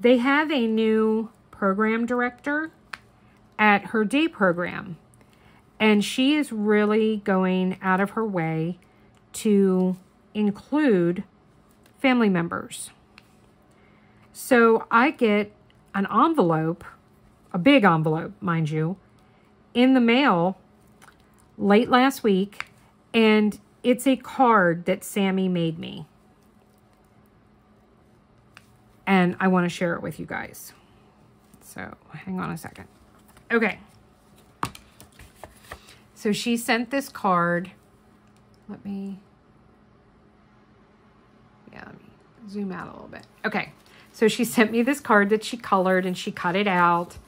they have a new program director at her day program. And she is really going out of her way to include family members. So I get an envelope, a big envelope, mind you, in the mail late last week, and it's a card that Sammy made me. And I want to share it with you guys. So hang on a second. Okay. So she sent this card. Let me zoom out a little bit. Okay. So she sent me this card that she colored, and she cut it out.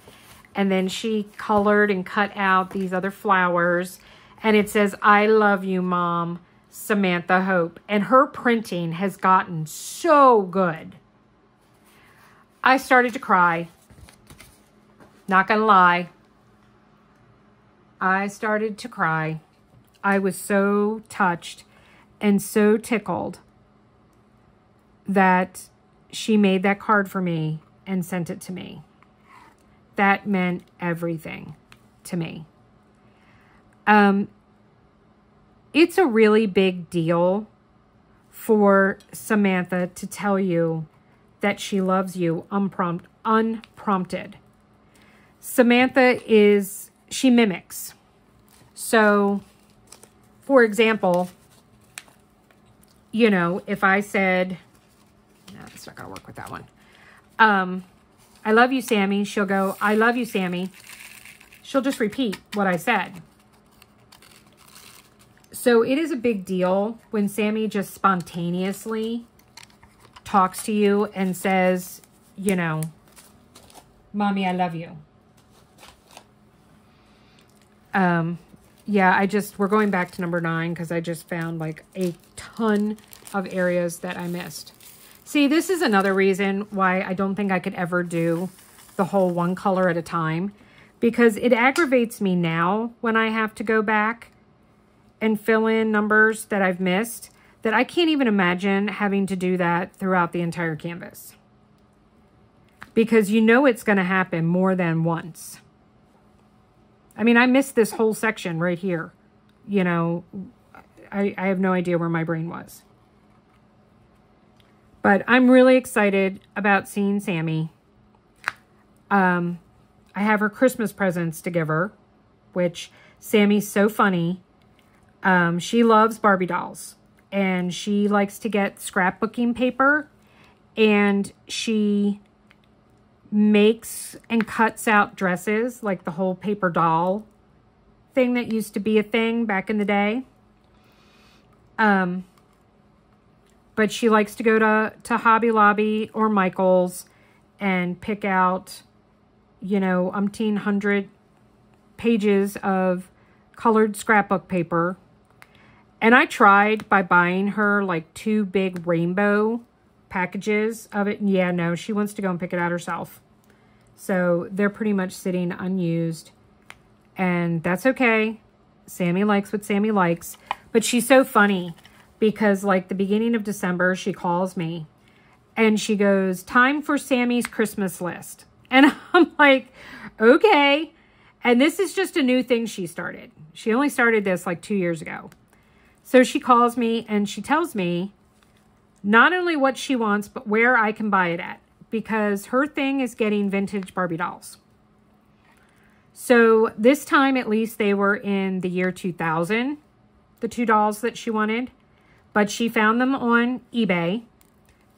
And then she colored and cut out these other flowers. And it says, "I love you, Mom, Samantha Hope." And her printing has gotten so good. I started to cry. Not gonna lie. I started to cry. I was so touched and so tickled that she made that card for me and sent it to me. That meant everything to me. It's a really big deal for Samantha to tell you that she loves you unprompted. Samantha she mimics. So, for example, you know, if I said, no, it's not going to work with that one. I love you, Sammy. She'll go, I love you, Sammy. She'll just repeat what I said. So it is a big deal when Sammy just spontaneously talks to you and says, you know, Mommy, I love you. Yeah, we're going back to number 9 because I just found like a ton of areas that I missed. See, this is another reason why I don't think I could ever do the whole one color at a time, because it aggravates me now when I have to go back and fill in numbers that I've missed, that I can't even imagine having to do that throughout the entire canvas. Because you know it's going to happen more than once. I mean, I missed this whole section right here. You know, I have no idea where my brain was. But I'm really excited about seeing Sammy. I have her Christmas presents to give her, which Sammy's so funny. She loves Barbie dolls, and she likes to get scrapbooking paper, and she makes and cuts out dresses, like the whole paper doll thing that used to be a thing back in the day. But she likes to go to Hobby Lobby or Michael's and pick out, you know, umpteen hundred pages of colored scrapbook paper. And I tried by buying her like 2 big rainbow packages of it. And yeah, no, she wants to go and pick it out herself. So they're pretty much sitting unused. And that's okay. Sammy likes what Sammy likes. But she's so funny because like the beginning of December, she calls me and she goes, time for Sammy's Christmas list. And I'm like, okay. And this is just a new thing she started. She only started this like 2 years ago. So she calls me and she tells me not only what she wants, but where I can buy it at. Because her thing is getting vintage Barbie dolls. So this time, at least, they were in the year 2000, the 2 dolls that she wanted. But she found them on eBay,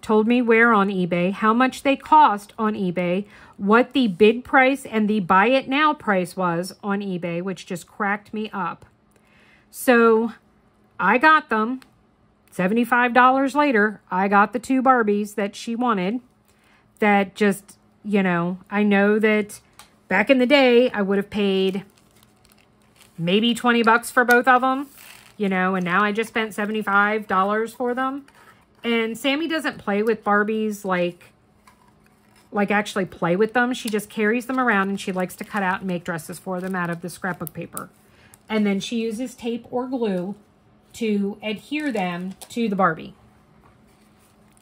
told me where on eBay, how much they cost on eBay, what the bid price and the buy it now price was on eBay, which just cracked me up. So I got them. $75 later, I got the 2 Barbies that she wanted. That just, you know, I know that back in the day, I would have paid maybe 20 bucks for both of them, you know, and now I just spent $75 for them. And Sammy doesn't play with Barbies like actually play with them. She just carries them around and she likes to cut out and make dresses for them out of the scrapbook paper. And then she uses tape or glue to adhere them to the Barbie.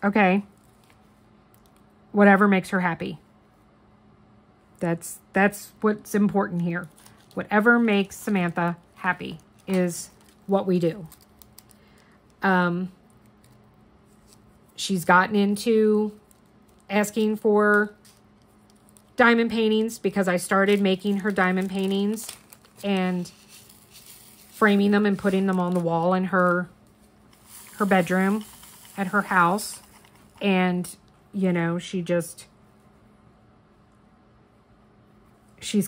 Okay. Whatever makes her happy. That's what's important here. Whatever makes Samantha happy is what we do. She's gotten into asking for diamond paintings because I started making her diamond paintings and framing them and putting them on the wall in her bedroom at her house. And you know, she's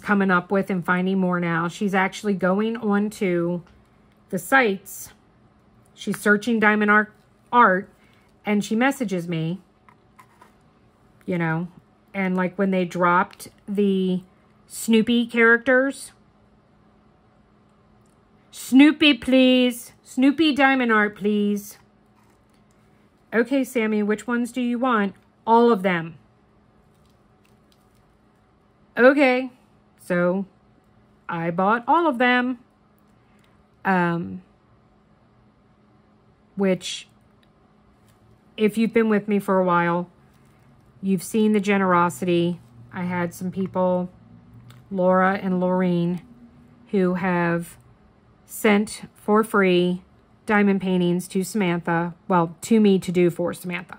coming up with and finding more now. She's actually going on to the sites. She's searching diamond art and she messages me, you know, and like when they dropped the Snoopy characters, Snoopy, please. Snoopy diamond art, please. Okay, Sammy, which ones do you want? All of them. Okay, so I bought all of them. Which, if you've been with me for a while, you've seen the generosity. I had some people, Laura and Laureen, who have sent for free diamond paintings to Samantha. Well, to me to do for Samantha.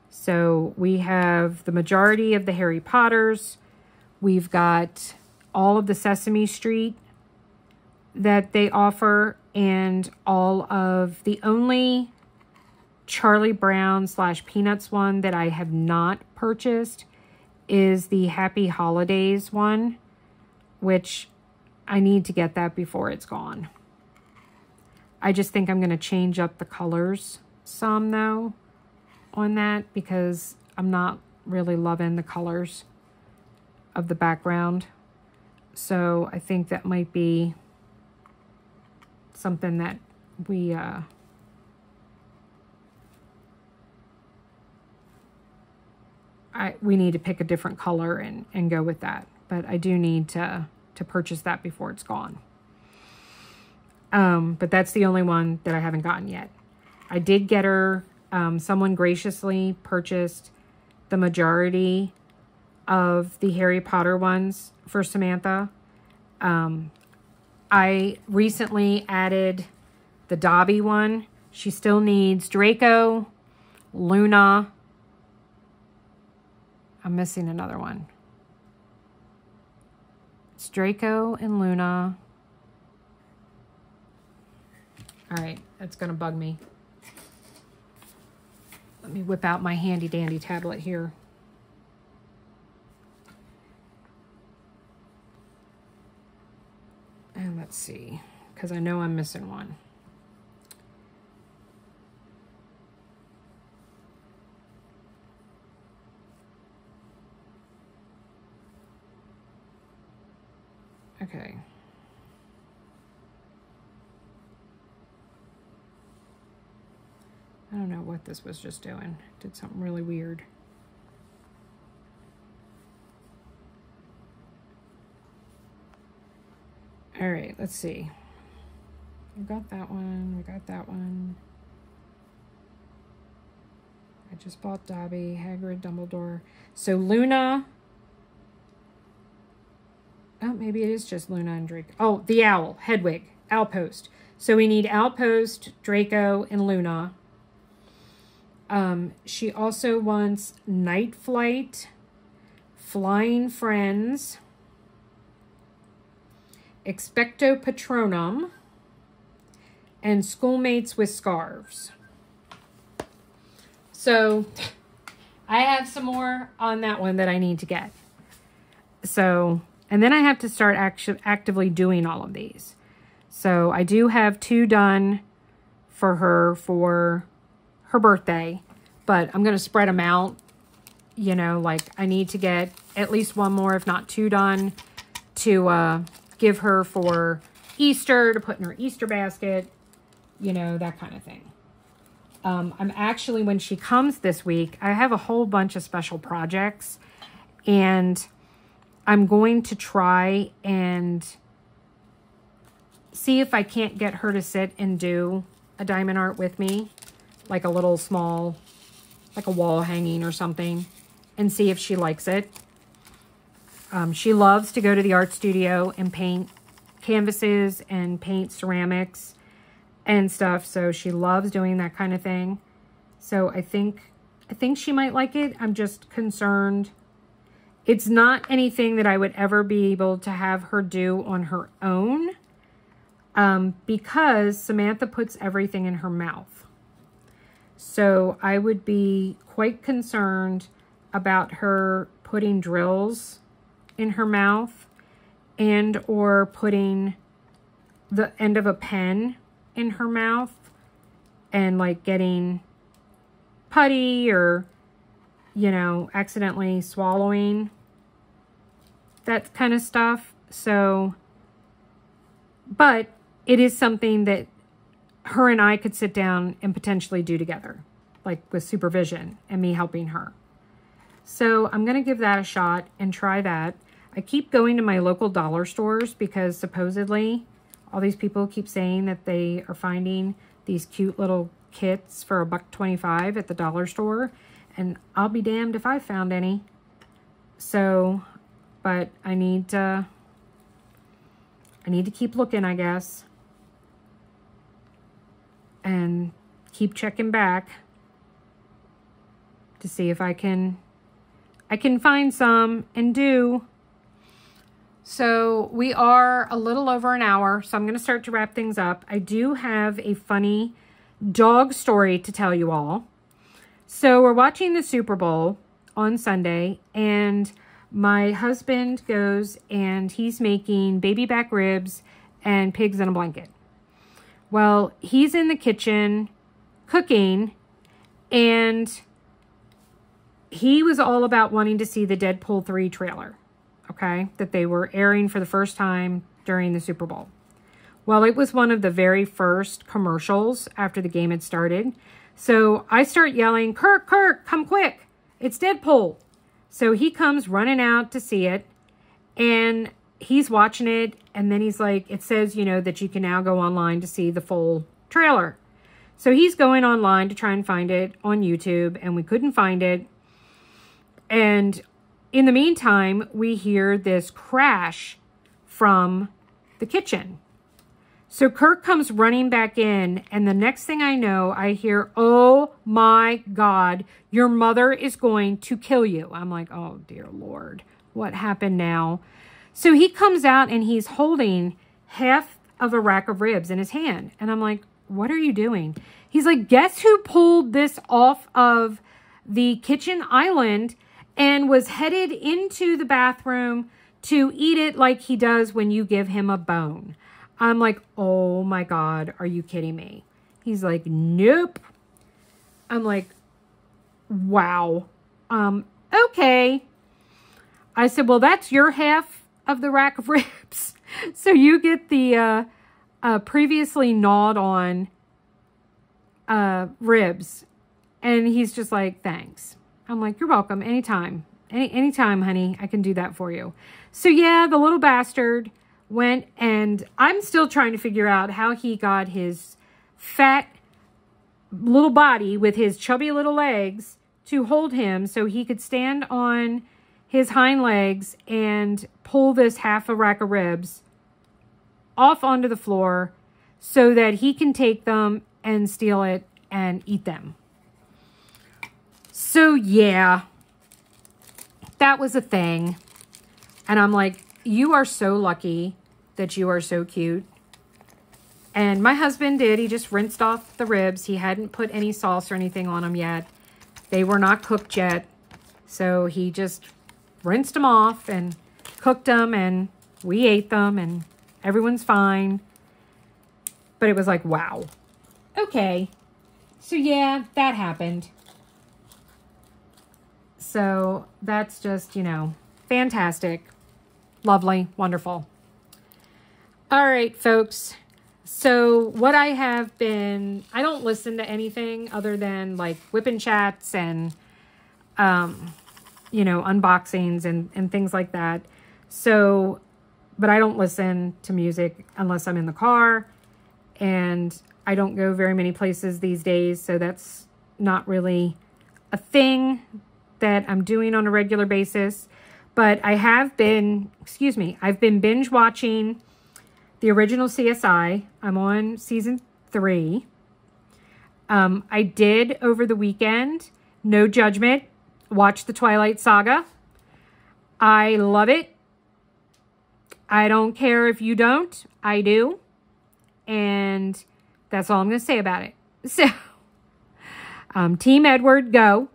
So we have the majority of the Harry Potters. We've got all of the Sesame Street that they offer, and all of the only Charlie Brown / Peanuts one that I have not purchased is the Happy Holidays one, which I need to get that before it's gone. I just think I'm going to change up the colors some though on that because I'm not really loving the colors of the background. So I think that might be something that we need to pick a different color and go with that. But I do need to purchase that before it's gone. But that's the only one that I haven't gotten yet. I did get her, someone graciously purchased the majority of the Harry Potter ones for Samantha. I recently added the Dobby one. She still needs Draco, Luna. I'm missing another one. It's Draco and Luna. All right, that's going to bug me. Let me whip out my handy dandy tablet here. And let's see, because I know I'm missing one. Okay. I don't know what this was just doing. Did something really weird. All right, let's see. We got that one. We got that one. I just bought Dobby, Hagrid, Dumbledore. So Luna. Oh, maybe it is just Luna and Draco. Oh, the owl, Hedwig, Owlpost. So we need Owlpost, Draco, and Luna. She also wants Night Flight, Flying Friends, Expecto Patronum, and Schoolmates with Scarves. So I have some more on that one that I need to get. So, and then I have to start actively doing all of these. So I do have 2 done for her birthday, but I'm going to spread them out. You know, like I need to get at least 1 more, if not 2 done to give her for Easter, to put in her Easter basket, you know, that kind of thing. I'm actually, when she comes this week, I have a whole bunch of special projects, and I'm going to try and see if I can't get her to sit and do a diamond art with me, like a little small, like a wall hanging or something, and see if she likes it. She loves to go to the art studio and paint canvases and paint ceramics and stuff, so she loves doing that kind of thing. So I think she might like it. I'm just concerned. It's not anything that I would ever be able to have her do on her own, because Samantha puts everything in her mouth. So I would be quite concerned about her putting drills in her mouth and or putting the end of a pen in her mouth and like getting putty or, you know, accidentally swallowing, that kind of stuff. So, but it is something that her and I could sit down and potentially do together, like with supervision and me helping her. So I'm going to give that a shot and try that. I keep going to my local dollar stores because supposedly all these people keep saying that they are finding these cute little kits for $1.25 at the dollar store. And I'll be damned if I found any. So, but I need to keep looking, I guess. And keep checking back to see if I can find some and do. So we are a little over an hour, so I'm going to start to wrap things up. I do have a funny dog story to tell you all. So we're watching the Super Bowl on Sunday, and my husband goes and he's making baby back ribs and pigs in a blanket. Well, he's in the kitchen cooking, and he was all about wanting to see the Deadpool 3 trailer, okay, that they were airing for the first time during the Super Bowl. Well, it was one of the very first commercials after the game had started. So I start yelling, Kirk, come quick. It's Deadpool. So he comes running out to see it, and he's watching it. And then he's like, it says, you know, that you can now go online to see the full trailer. So he's going online to try and find it on YouTube, and we couldn't find it. And in the meantime, we hear this crash from the kitchen. So Kirk comes running back in, and the next thing I know, I hear, oh my God, your mother is going to kill you. I'm like, oh dear Lord, what happened now? So he comes out and he's holding half of a rack of ribs in his hand. And I'm like, what are you doing? He's like, guess who pulled this off of the kitchen island and was headed into the bathroom to eat it like he does when you give him a bone. I'm like, oh my God, are you kidding me? He's like, nope. I'm like, wow. Okay. I said, well, that's your half of the rack of ribs. So you get the previously gnawed on ribs. And he's just like, thanks. I'm like, you're welcome. Anytime. Anytime, honey. I can do that for you. So yeah, the little bastard went, and I'm still trying to figure out how he got his fat little body with his chubby little legs to hold him so he could stand on his hind legs and pull this half a rack of ribs off onto the floor so that he can take them and steal it and eat them. So yeah, that was a thing. And I'm like, you are so lucky that you are so cute. And my husband did. He just rinsed off the ribs. He hadn't put any sauce or anything on them yet. They were not cooked yet. So he just rinsed them off and cooked them, and we ate them, and everyone's fine. But it was like, wow. Okay. So yeah, that happened. So that's just, you know, fantastic. Lovely. Wonderful. All right, folks. So what I have been, I don't listen to anything other than like WIP chats and, you know, unboxings and things like that. So, but I don't listen to music unless I'm in the car, and I don't go very many places these days. So that's not really a thing that I'm doing on a regular basis. But I have been, I've been binge watching the original CSI. I'm on season 3. I did over the weekend, no judgment, watch the Twilight Saga. I love it. I don't care if you don't. I do. And that's all I'm going to say about it. So, Team Edward, go.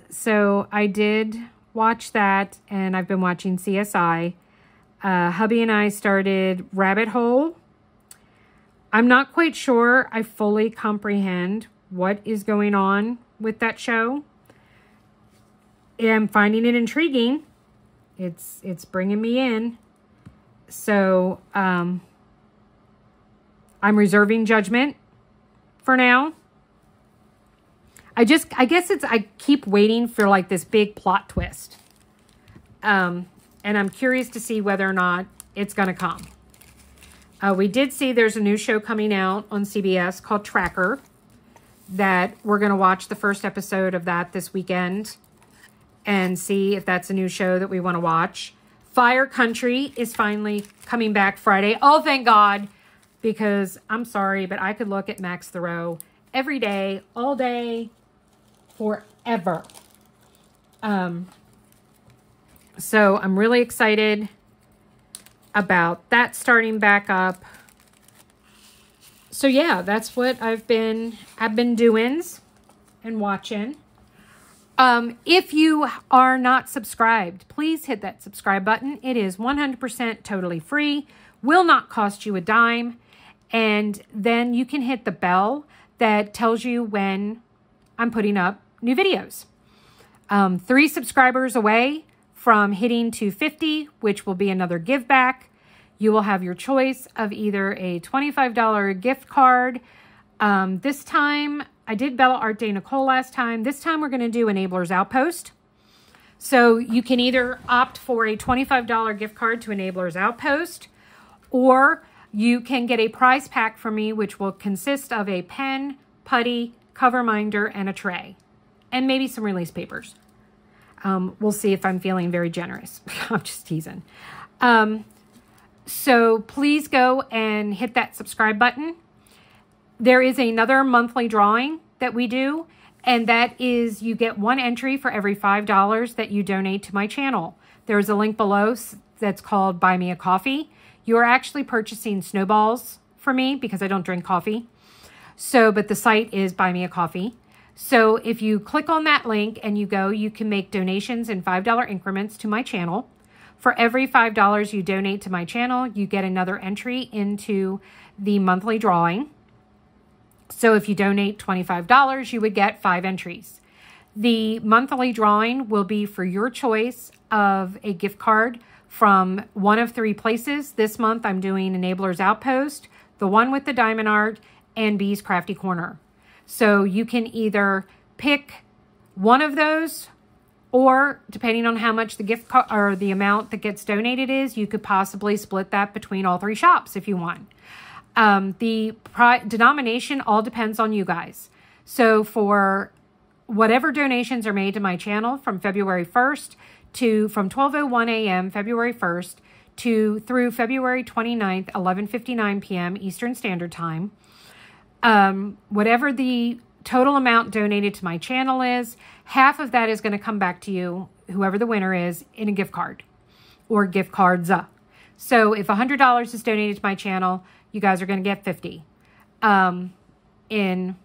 So I did watch that, and I've been watching CSI. Hubby and I started Rabbit Hole. I'm not quite sure I fully comprehend what is going on with that show. I'm finding it intriguing. It's bringing me in. So, I'm reserving judgment for now. I keep waiting for like this big plot twist. And I'm curious to see whether or not it's going to come. We did see there's a new show coming out on CBS called Tracker, that we're going to watch the first episode of that this weekend and see if that's a new show that we want to watch. Fire Country is finally coming back Friday. Oh, thank God. Because I'm sorry, but I could look at Max Thoreau every day, all day, forever. So I'm really excited about that starting back up. So yeah, that's what I've been doing and watching. If you are not subscribed, please hit that subscribe button. It is 100% totally free, will not cost you a dime. And then you can hit the bell that tells you when I'm putting up new videos. 3 subscribers away from hitting 250, which will be another give back. You will have your choice of either a $25 gift card. This time, I did Bella Art Day Nicole last time. This time we're going to do Enablers Outpost. So you can either opt for a $25 gift card to Enablers Outpost, or you can get a prize pack from me, which will consist of a pen, putty, cover minder, and a tray, and maybe some release papers. We'll see if I'm feeling very generous. I'm just teasing. So please go and hit that subscribe button. There is another monthly drawing that we do, and that is you get 1 entry for every $5 that you donate to my channel. There's a link below that's called Buy Me a Coffee. You are actually purchasing snowballs for me because I don't drink coffee. So, but the site is Buy Me a Coffee. So if you click on that link and you go, you can make donations in $5 increments to my channel. For every $5 you donate to my channel, you get another entry into the monthly drawing. So if you donate $25, you would get 5 entries. The monthly drawing will be for your choice of a gift card from one of 3 places. This month I'm doing Enablers Outpost, the one with the diamond art, and Bee's Crafty Corner. So you can either pick one of those, or depending on how much the gift card or the amount that gets donated is, you could possibly split that between all 3 shops if you want. The denomination all depends on you guys. So for whatever donations are made to my channel from February 1st from 12:01 a.m. February 1st through February 29th, 11:59 p.m. Eastern Standard Time, whatever the total amount donated to my channel is, half of that is going to come back to you, whoever the winner is, in a gift card or gift cards. So if $100 is donated to my channel, you guys are going to get 50 in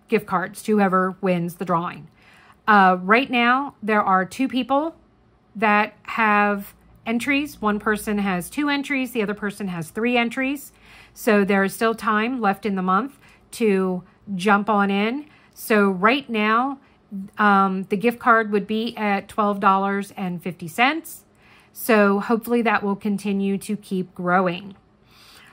gift cards to whoever wins the drawing. Right now, there are 2 people that have entries. One person has 2 entries. The other person has 3 entries. So there is still time left in the month to jump on in. So right now, the gift card would be at $12.50. So hopefully that will continue to keep growing.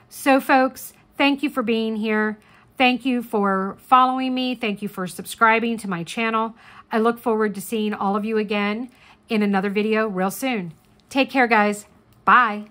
So folks, thank you for being here. Thank you for following me. Thank you for subscribing to my channel. I look forward to seeing all of you again in another video real soon. Take care, guys. Bye.